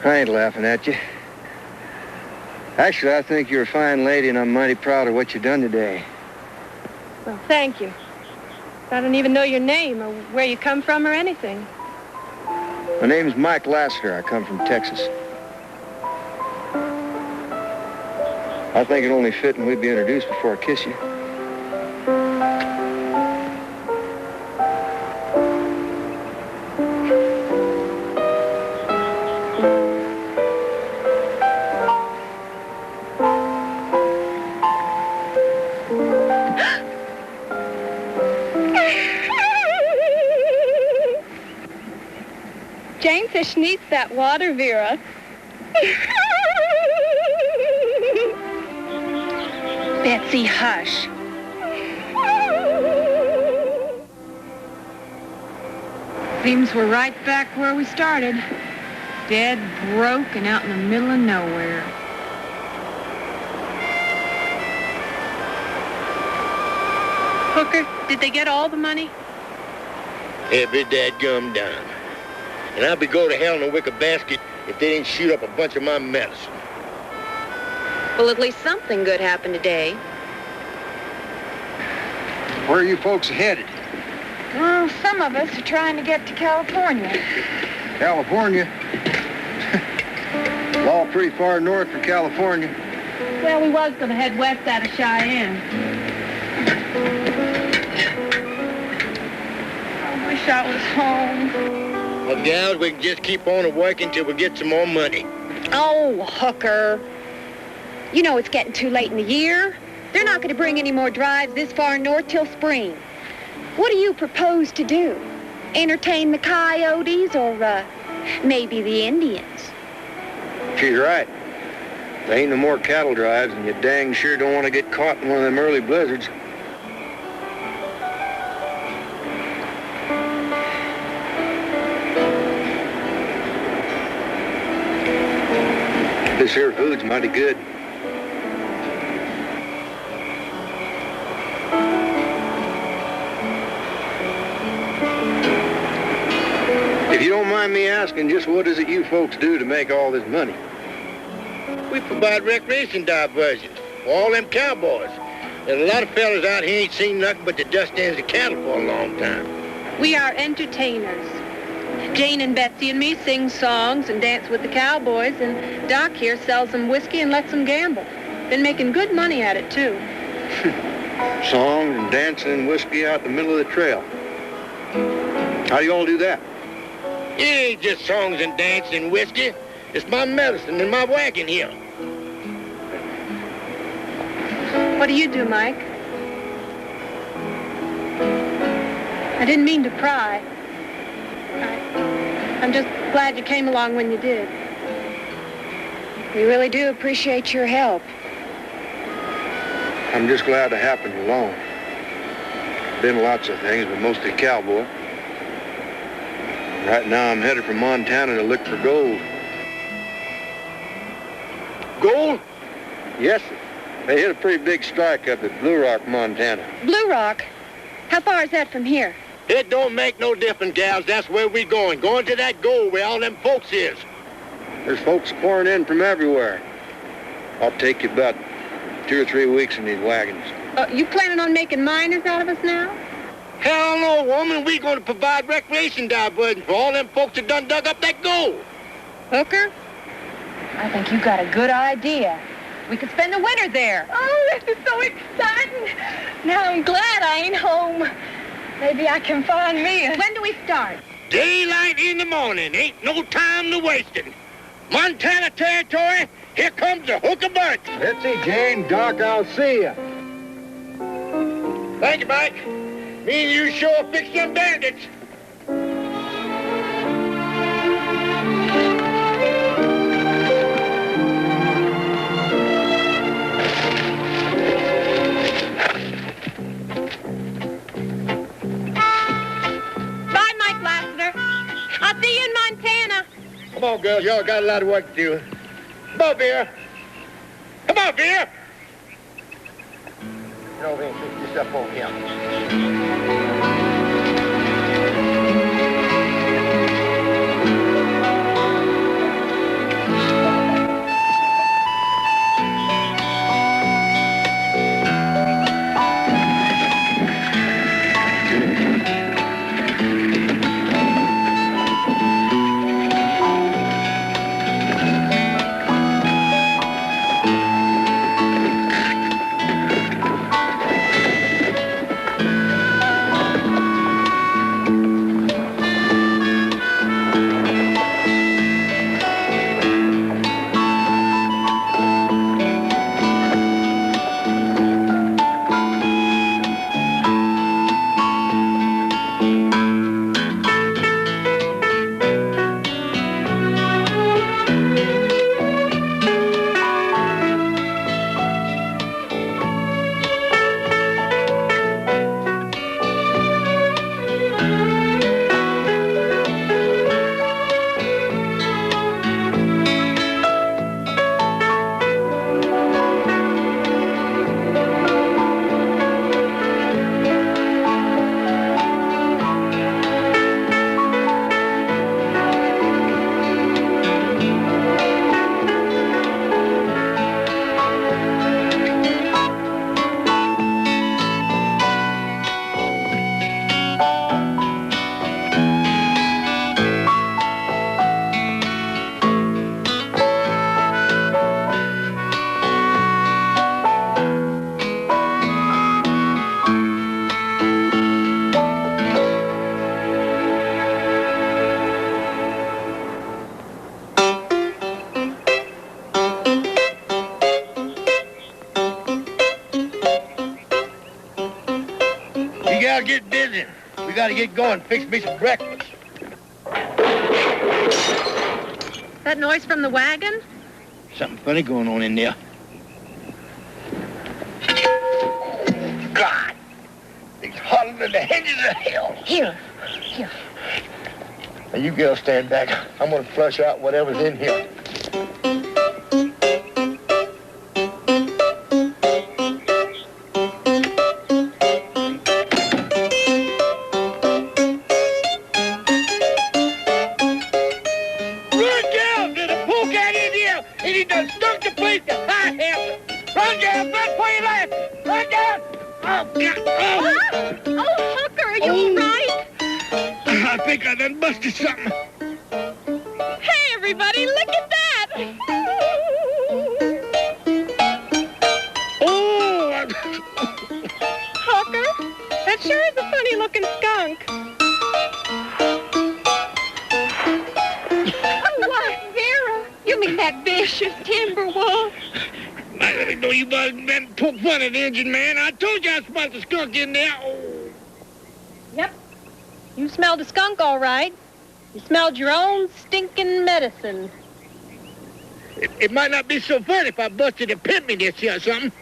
I ain't laughing at you. Actually, I think you're a fine lady, and I'm mighty proud of what you done today. Well, thank you. I don't even know your name or where you come from or anything. My name's Mike Lassiter. I come from Texas. I think it only fitting we'd be introduced before I kiss you. Jane says she needs that water, Vera. Betsy, hush. Seems we're right back where we started. Dead, broke, and out in the middle of nowhere. Hooker, did they get all the money? Every dadgum dime. And I'll be go to hell in a wicker basket if they didn't shoot up a bunch of my medicine. Well, at least something good happened today. Where are you folks headed? Well, some of us are trying to get to California. California? It's all pretty far north for California. Well, we was going to head west out of Cheyenne. I wish I was home. Well, gals, we can just keep on working till we get some more money. Oh, Hooker. You know it's getting too late in the year. They're not going to bring any more drives this far north till spring. What do you propose to do? Entertain the coyotes or, maybe the Indians? She's right. There ain't no more cattle drives, and you dang sure don't want to get caught in one of them early blizzards. This here food's mighty good. If you don't mind me asking, just what is it you folks do to make all this money? We provide recreation diversions for all them cowboys. There's a lot of fellas out here ain't seen nothing but the dust ends of cattle for a long time. We are entertainers. Jane and Betsy and me sing songs and dance with the cowboys, and Doc here sells them whiskey and lets them gamble. Been making good money at it, too. Songs and dancing and whiskey out in the middle of the trail. How do you all do that? It ain't just songs and dancing and whiskey. It's my medicine in my wagon here. What do you do, Mike? I didn't mean to pry. I'm just glad you came along when you did. We really do appreciate your help. I'm just glad to happen along. Been lots of things, but mostly cowboy. Right now I'm headed for Montana to look for gold. Gold? Yes, sir. They hit a pretty big strike up at Blue Rock, Montana. Blue Rock? How far is that from here? It don't make no difference, gals. That's where we going. Going to that gold where all them folks is. There's folks pouring in from everywhere. I'll take you about 2 or 3 weeks in these wagons. You planning on making miners out of us now? Hell no, woman. We going to provide recreation diversions for all them folks that done dug up that gold. Hooker? I think you got a good idea. We could spend the winter there. Oh, this is so exciting. Now I'm glad I ain't home. Maybe I can find me When do we start? Daylight in the morning. Ain't no time to wasting. Montana territory, here comes the Hooker bunch. Betsy, Jane, Doc, I'll see you. Thank you, Mike. Me and you sure fix them bandits. I'll see you in Montana. Come on, girls. Y'all got a lot of work to do. Come on, Vera. Come on, Vera. Get over here and fix this up on him. Get busy. We gotta get going. Fix me some breakfast. That noise from the wagon? Something funny going on in there. God! It's hotter than the hedges of hell. Here. Now, you girls stand back. I'm gonna flush out whatever's in here. girl, back for your life. Run down. Oh, God. Oh. Oh, Hooker, are you all right? I think I done busted something. Hey, everybody, look at that. Oh. Hooker, that sure is a funny-looking skunk. Oh, why, Vera, you mean that vicious timber wolf? I didn't know you been poke fun at the engine man. I told you I smelled the skunk in there. Oh. Yep. You smelled a skunk, all right. You smelled your own stinking medicine. It might not be so funny if I busted a pimp in this here or something.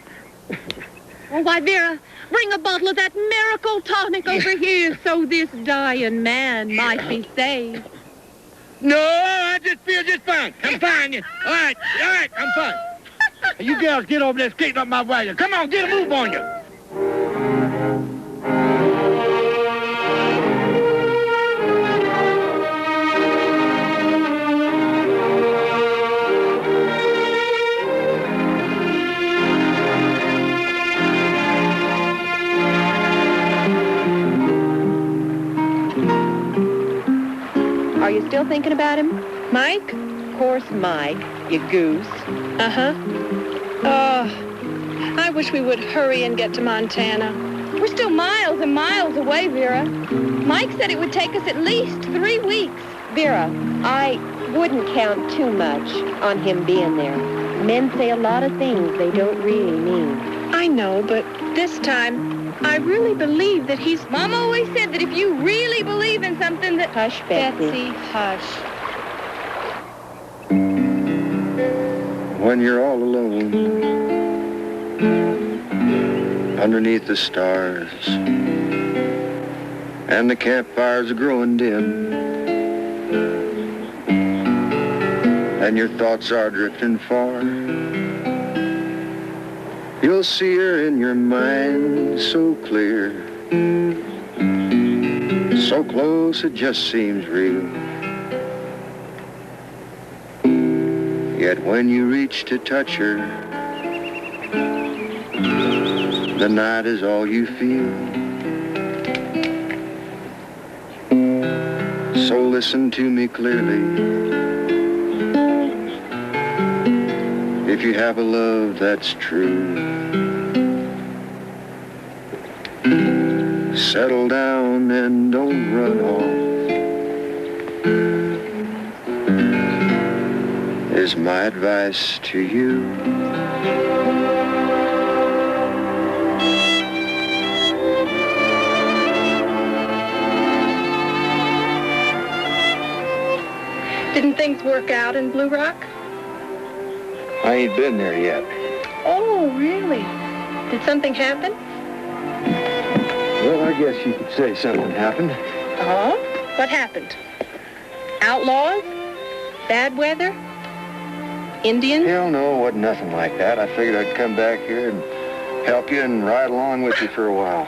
Oh, why, Vera, bring a bottle of that miracle tonic over here so this dying man might be saved. No, I just feel just fine. I'm fine. All right, I'm fine. You girls get over there straighten up my wagon. Come on, get a move on you. Are you still thinking about him? Mike? Of course, Mike, you goose. Uh-huh. Oh, I wish we would hurry and get to Montana. We're still miles and miles away, Vera. Mike said it would take us at least 3 weeks. Vera, I wouldn't count too much on him being there. Men say a lot of things they don't really mean. I know, but this time, I really believe that he's... Mom always said that if you really believe in something that... Hush, Betsy, hush. When you're all alone underneath the stars and the campfires are growing dim and your thoughts are drifting far, you'll see her in your mind so clear, so close it just seems real. Yet when you reach to touch her, the night is all you feel. So listen to me clearly. If you have a love that's true, settle down and don't run off, is my advice to you. Didn't things work out in Blue Rock? I ain't been there yet. Oh, really? Did something happen? Well, I guess you could say something happened. Oh? What happened? Outlaws? Bad weather? Indians? Hell no, wasn't nothing like that. I figured I'd come back here and help you and ride along with you for a while.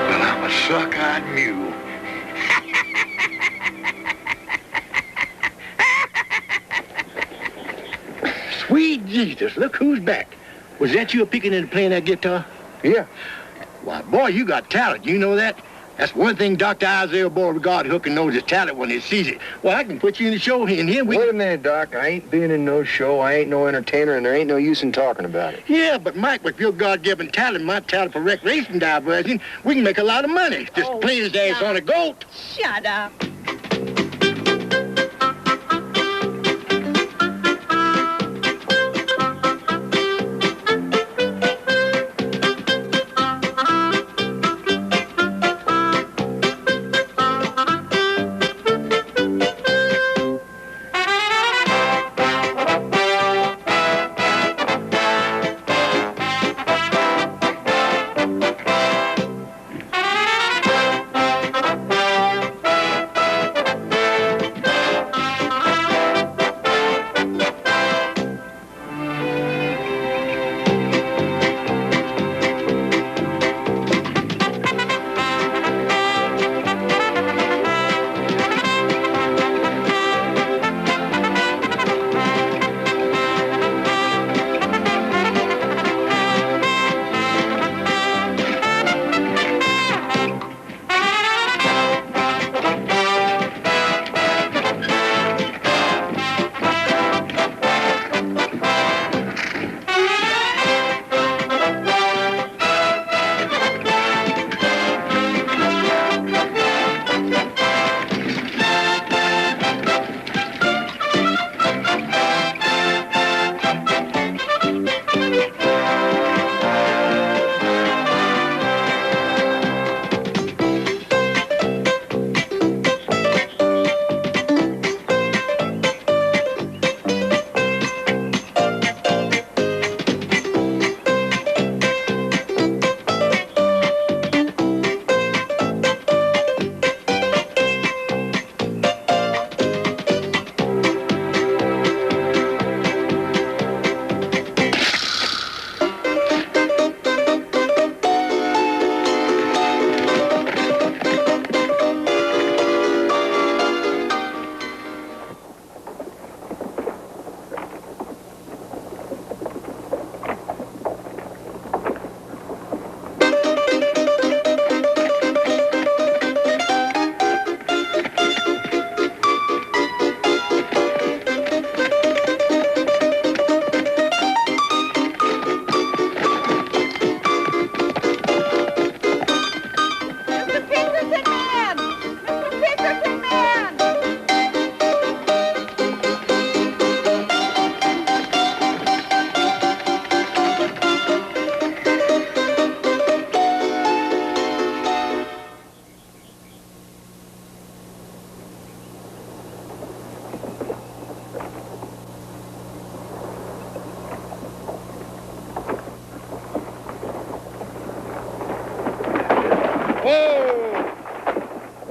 Well, I'm a suck-eyed mule. Sweet Jesus, look who's back. Was that you picking and playing that guitar? Yeah. Why, boy, you got talent. You know that? That's one thing Dr. Isaiah Beauregard Hooker knows his talent when he sees it. Well, I can put you in the show and here we... Wait a minute, Doc. I ain't being in no show. I ain't no entertainer, and there ain't no use in talking about it. Yeah, but Mike, with your God-given talent, my talent for recreation diversion, we can make a lot of money. Just plain his ass on a goat. Shut up.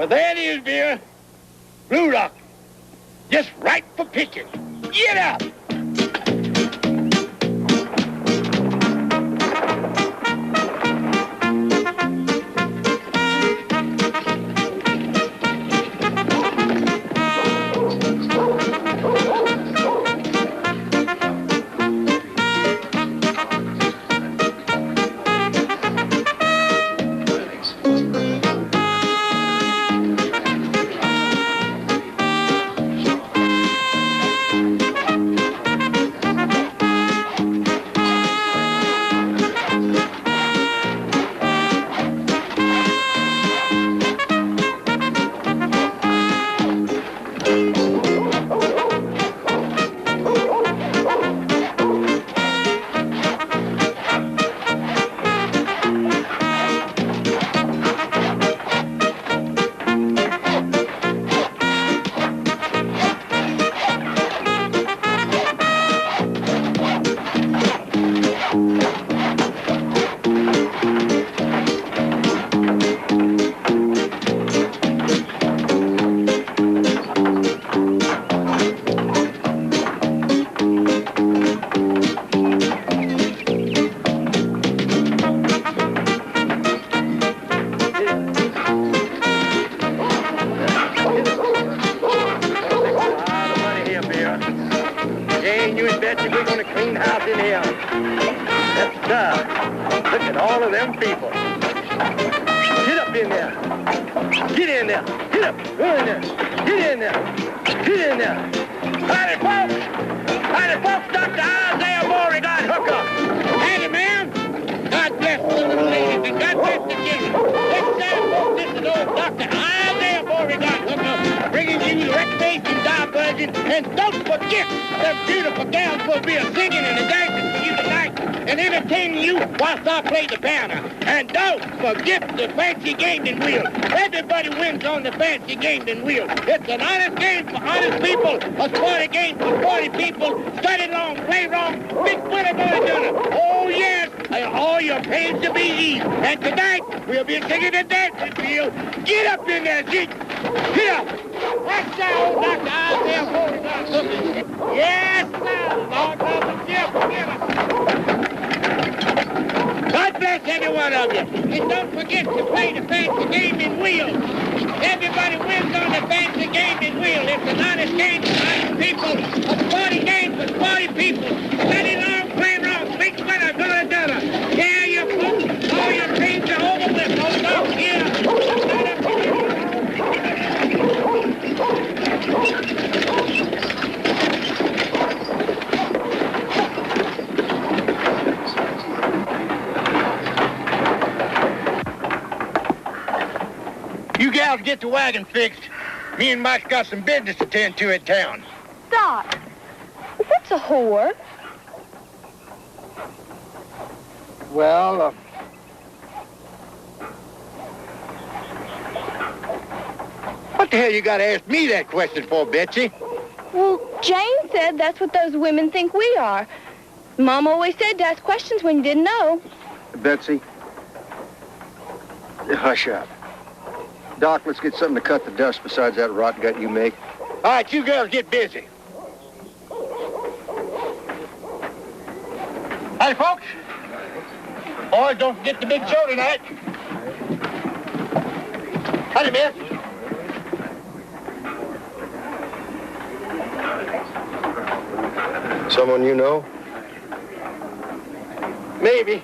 Well, there it is, dear. Blue Rock. Just right for picking. Get up! And don't forget, the beautiful gals will be singing and dancing for you tonight and entertaining you whilst I play the piano. And don't forget the fancy gaming wheel. Everybody wins on the fancy gaming wheel. It's an honest game for honest people, a sporty game for sporty people. Study long, play wrong, big winner going to dinner. Oh, yes, all your pains to be eased. And tonight, we'll be singing and dancing for you. Get up in there, Zeke. Get up. That's that old Dr. Isaiah Beauregard cooking. Yes, sir. Lord, Lord, yeah, forget it. God bless every one of you. And don't forget to play the fancy game in wheels. Everybody wins on the fancy game in wheel. It's an honest game for honest people. A sporty game for sporty people. Study long, play wrong. Big winner, gonna dinner. Yeah, you folks. All your dreams are over with. Hold on here. You gals get the wagon fixed. Me and Mike's got some business to tend to in town. Doc, what's a whore? Well, what the hell you gotta ask me that question for, Betsy? Well, Jane said that's what those women think we are. Mom always said to ask questions when you didn't know. Betsy, hush up. Doc, let's get something to cut the dust besides that rot gut you make. All right, you girls get busy. Howdy, folks. Boys, don't forget the big show tonight. Howdy, miss. Someone you know? Maybe.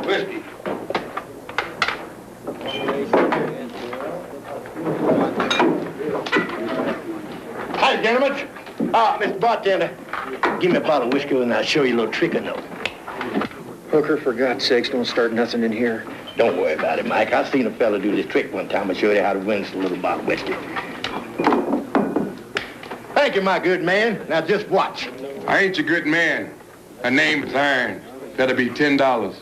Whiskey. Hi, gentlemen. Mr. Bartender, give me a bottle of whiskey and I'll show you a little trick I know. Hooker, for God's sakes, don't start nothing in here. Don't worry about it, Mike. I seen a fella do this trick one time. I'll show you how to win a little bottle of whiskey. Thank you, my good man. Now just watch. I ain't your good man. Her name is Iron. That'll be $10.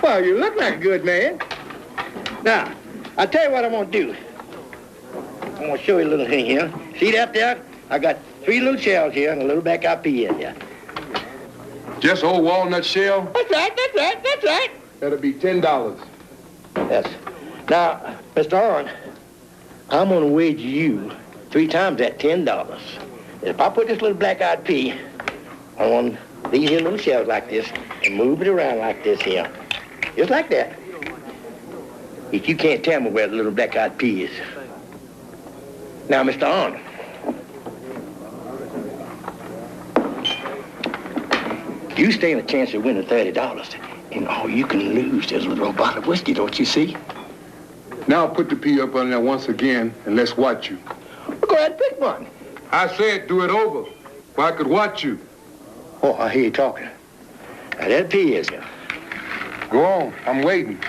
Well, you look like a good man. Now, I'll tell you what I'm going to do. I'm going to show you a little thing here. See that there? I got 3 little shells here and a little black-eyed pea in here. Just old walnut shell? That's right. That'll be $10. Yes. Now, Mr. Owen, I'm gonna wager you 3 times that $10. If I put this little black-eyed pea on one of these here little shells like this and move it around like this here, just like that, if you can't tell me where the little black-eyed pea is. Now, Mr. Arnold, you stand a chance of winning $30, and all you can lose is a little bottle of whiskey, don't you see? Now put the pea up on there once again, and let's watch you. Well, go ahead and pick one. I said do it over, so I could watch you. Oh, I hear you talking. Now, that pea is here. Go on, I'm waiting.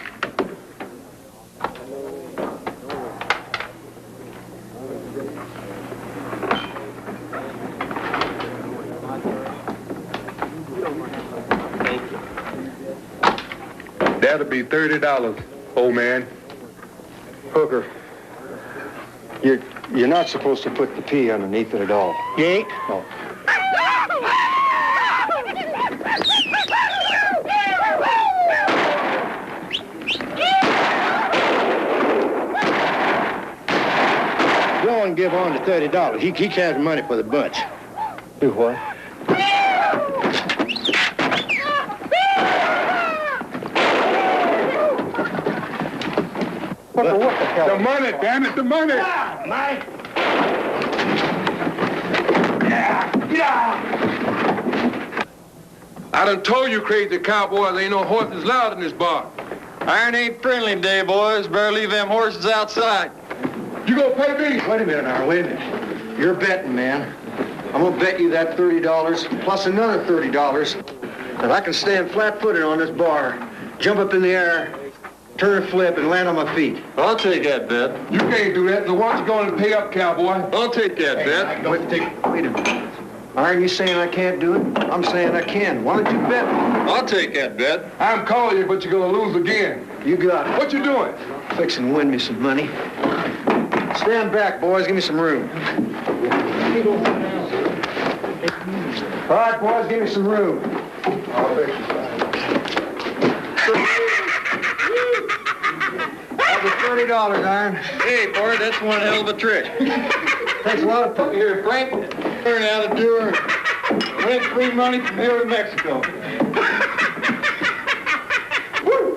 That'll be $30, old man. Hooker, you're not supposed to put the pea underneath it at all. You ain't? No. Go on and give on to $30. He keeps having money for the bunch. Do what? What the hell? The money, damn it, the money! Mike! I done told you crazy cowboys ain't no horses allowed in this bar. Iron ain't friendly today, boys. Better leave them horses outside. You gonna pay me? Wait a minute now, wait a minute. You're betting, man. I'm gonna bet you that $30 plus another $30 that I can stand flat-footed on this bar, jump up in the air, turn a flip, and land on my feet. I'll take that bet. You can't do that, so why don't you go on and pay up, cowboy? I'll take that bet. Wait a minute. Aren't you saying I can't do it? I'm saying I can. Why don't you bet me? I'll take that bet. I'm calling you, but you're gonna lose again. You got it. What you doing? Fixing to win me some money. Stand back, boys. Give me some room. All right, boys, give me some room. That was $30, Iron. Hey, boy, that's one hell of a trick. Takes a lot of putting here, Frank. Learn how to do her. Rent-free money from here to Mexico.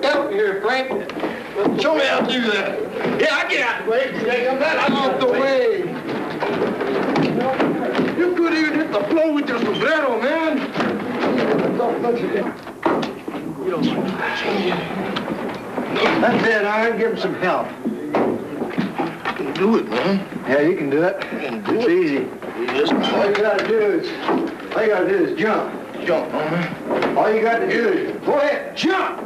Help me here, Frank. Show me how to do that. Yeah, I get out the way. I'm out the way. You couldn't even hit the floor with your sombrero, man. That's it, Iron. Give him some help. Do it, man. Yeah, you can do it. It's easy. All you gotta do is jump. Jump, man. All you got to do is go ahead, jump.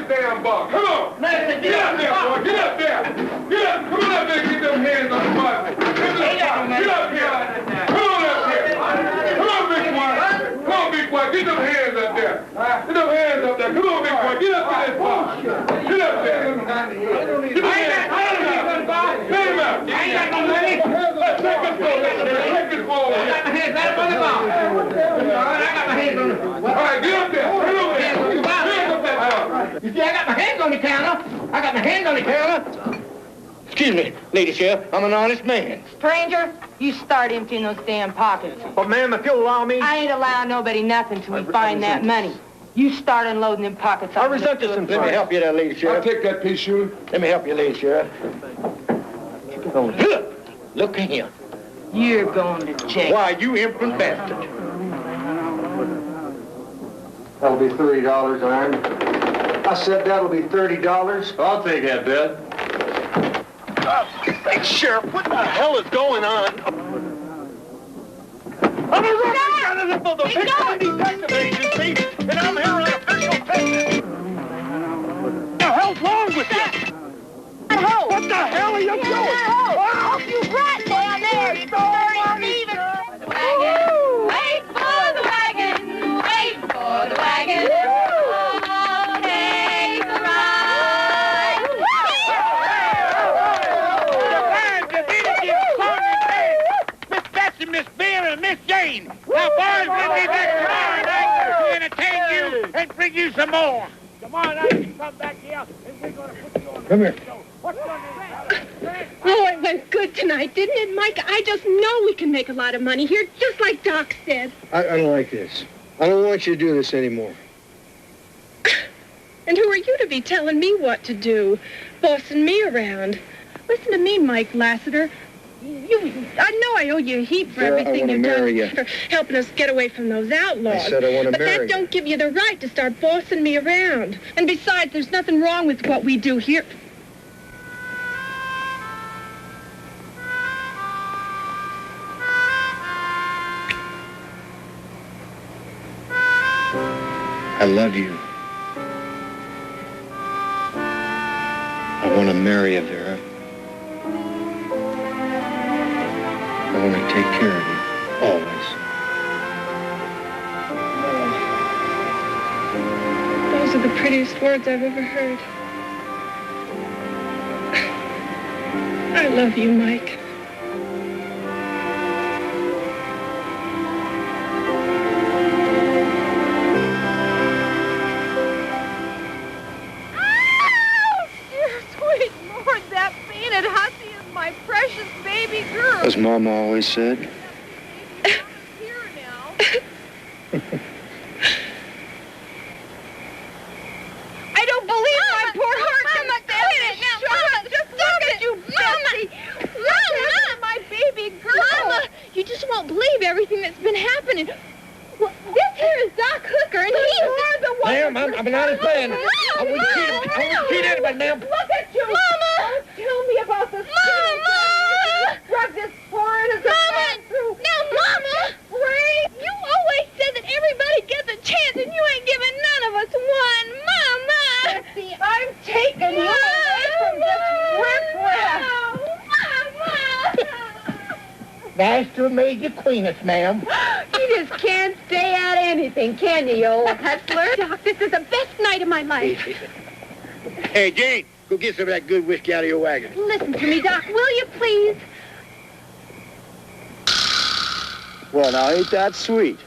this damn bar. Come on. Get up there, boy. Get up there. Get up. Come on up there and get them hands on the bar. Get up here. Come on up here. Come on, big boy. Come on, big boy. Get them hands up there. Get them hands up there. Come on, big boy. Get up to this bar. Get up there. Get them hands. Let him out. I ain't got no money. Take this ball. Take this ball. I got my hands right up on the bar. I got my hands on the bar. All right, get up there. Get up there. You see, I got my hands on the counter. I got my hands on the counter. Excuse me, Lady Sheriff. I'm an honest man. Stranger, you start emptying those damn pockets. But, ma'am, if you'll allow me... I ain't allowing nobody nothing till we find that money. You start unloading them pockets. I resent this. Let me help you there, Lady Sheriff. I'll take that piece, Shooter. Let me help you, Lady Sheriff. Look at him. You're going to jail. Why, you imprudent bastard. That'll be $30, Iron. I said that'll be $30. I'll take that bet. Hey, Sheriff, what the hell is going on? I'm a representative of the Pittsburgh Detective Agency, and I'm here on official business. What the hell's wrong with you? What the hell are you doing? Oh, you right down there, you dirty thieving. Wait for the wagon, wait for the wagon. Oh, take a ride. Miss Betsy, Miss Beer, and Miss Jane. Now, boys, we'll be back tomorrow night to entertain you and bring you some more. Tomorrow night, you come back here, and we're going to put you on. Come here. What's your name? Oh, it went good tonight, didn't it, Mike? I just know we can make a lot of money here, just like Doc said. I don't like this. I don't want you to do this anymore. And who are you to be telling me what to do, bossing me around? Listen to me, Mike Lassiter. I know I owe you a heap for Sarah, everything you've marry done you. for helping us get away from those outlaws. I said I want to but marry that you. don't give you the right to start bossing me around. And besides, there's nothing wrong with what we do here. I love you. I want to marry you, Vera. I want to take care of you, always. Those are the prettiest words I've ever heard. I love you, Mike. As Mama always said. Here now. I don't believe my poor heart can stand it. Now, Mama, just look at you, Betsy. Mama, my baby girl. Mama, you just won't believe everything that's been happening. Well, this here is Doc Hooker, and he's the one. Ma'am, I'm an honest man. I wouldn't cheat anybody, ma'am. Look at you. Mama. Tell me about this. Mama. Drug this foreign as a man through. Now, Mama. Wait. You always said that everybody gets a chance, and you ain't giving none of us one. Mama. Betsy, I'm taking you away from this riffraff. Nice to have made you queeness, ma'am. You just can't stay out of anything, can you, you old hustler? Doc, this is the best night of my life. Hey, Jane, go get some of that good whiskey out of your wagon. Listen to me, Doc, will you please? Well, now, ain't that sweet?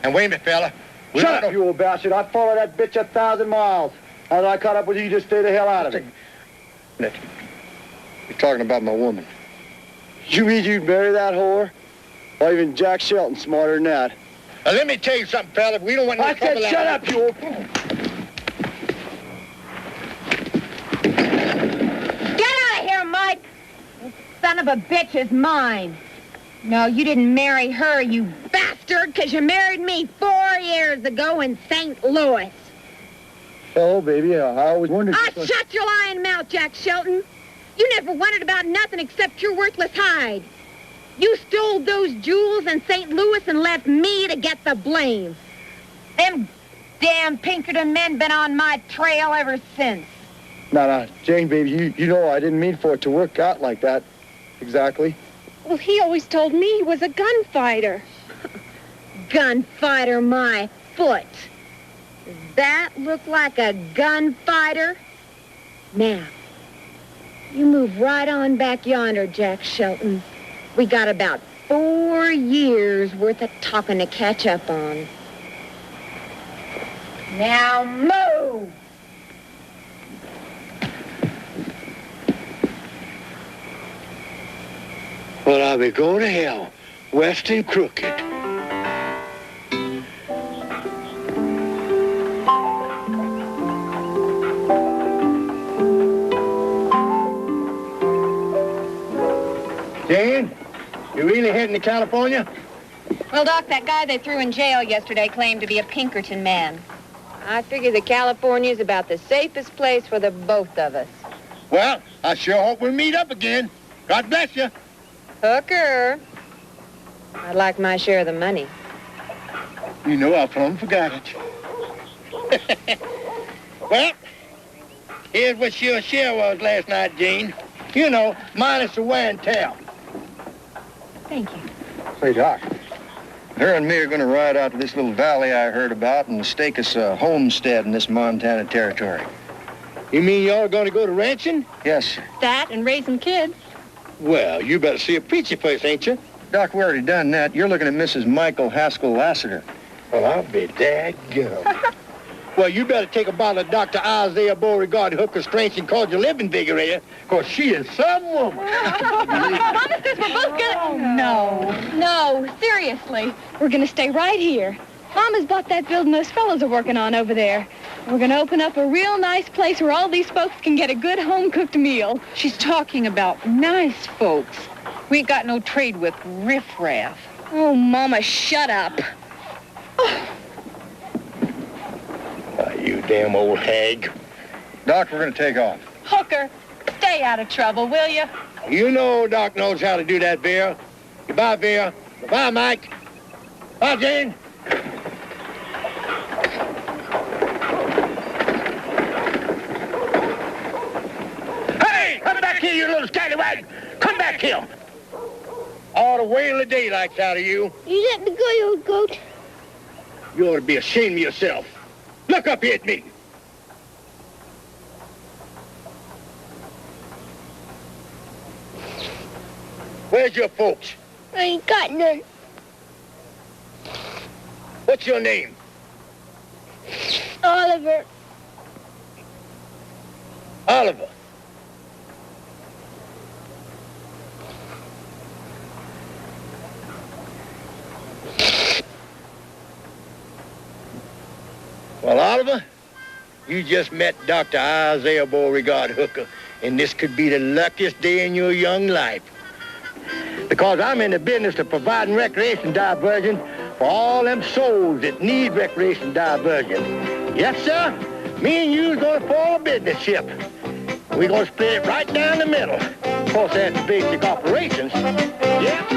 And wait a minute, fella. Shut up, you old bastard. I followed that bitch 1,000 miles. After I caught up with you, you just stay the hell out of it. You're talking about my woman. You mean you'd marry that whore? Or even Jack Shelton smarter than that? Now, let me tell you something, fella. We don't want no trouble. I said shut up, you old... Get out of here, Mike! This son of a bitch is mine. No, you didn't marry her, you bastard, because you married me 4 years ago in St. Louis. Oh, baby, I always wondered... Shut your lying mouth, Jack Shelton. You never wondered about nothing except your worthless hide. You stole those jewels in St. Louis and left me to get the blame. Them damn damn Pinkerton men been on my trail ever since. Now, Jane, baby, you know I didn't mean for it to work out like that. Exactly. Well, he always told me he was a gunfighter. Gunfighter, my foot. Does that look like a gunfighter? Now, you move right on back yonder, Jack Shelton. We got about 4 years worth of talking to catch up on. Now move! Well, I'll be going to hell, west and crooked. Jane, you really heading to California? Well, Doc, that guy they threw in jail yesterday claimed to be a Pinkerton man. I figure that California's about the safest place for the both of us. Well, I sure hope we meet up again. God bless you. Hooker. I'd like my share of the money. You know I plumb forgot it. Well, here's what your share was last night, Jane. You know, minus the wear and tear. Thank you. Say, Doc, her and me are going to ride out to this little valley I heard about and stake us a homestead in this Montana territory. You mean y'all going to go to ranching? Yes, sir. That and raising kids. Well, you better see a preacher first, ain't you? Doc, we already done that. You're looking at Mrs. Michael Haskell Lassiter. Well, I'll be daggum. Well, you better take a bottle of Dr. Isaiah Beauregard Hooker Strength and Cordial Living Invigorator, because she is some woman. Mama says we're both gonna... Oh, no. No, seriously. We're gonna stay right here. Mama's bought that building those fellows are working on over there. We're gonna open up a real nice place where all these folks can get a good home-cooked meal. She's talking about nice folks. We ain't got no trade with riffraff. Oh, Mama, shut up. You damn old hag. Doc, we're going to take off. Hooker, stay out of trouble, will you? You know Doc knows how to do that, Vera. Goodbye, Vera. Goodbye, Mike. Bye, Jane. Hey, come back here, you little scallywag. Come back here. All the whale of daylight's out of you. You let me go, you old goat. You ought to be ashamed of yourself. Look up here at me. Where's your folks? I ain't got none. What's your name? Oliver. Oliver. Well, Oliver, you just met Dr. Isaiah Beauregard Hooker, and this could be the luckiest day in your young life. Because I'm in the business of providing recreation diversion for all them souls that need recreation diversion. Yes, sir. Me and you's gonna form a business ship. We're gonna split it right down the middle. Of course, that's basic operations. Yeah.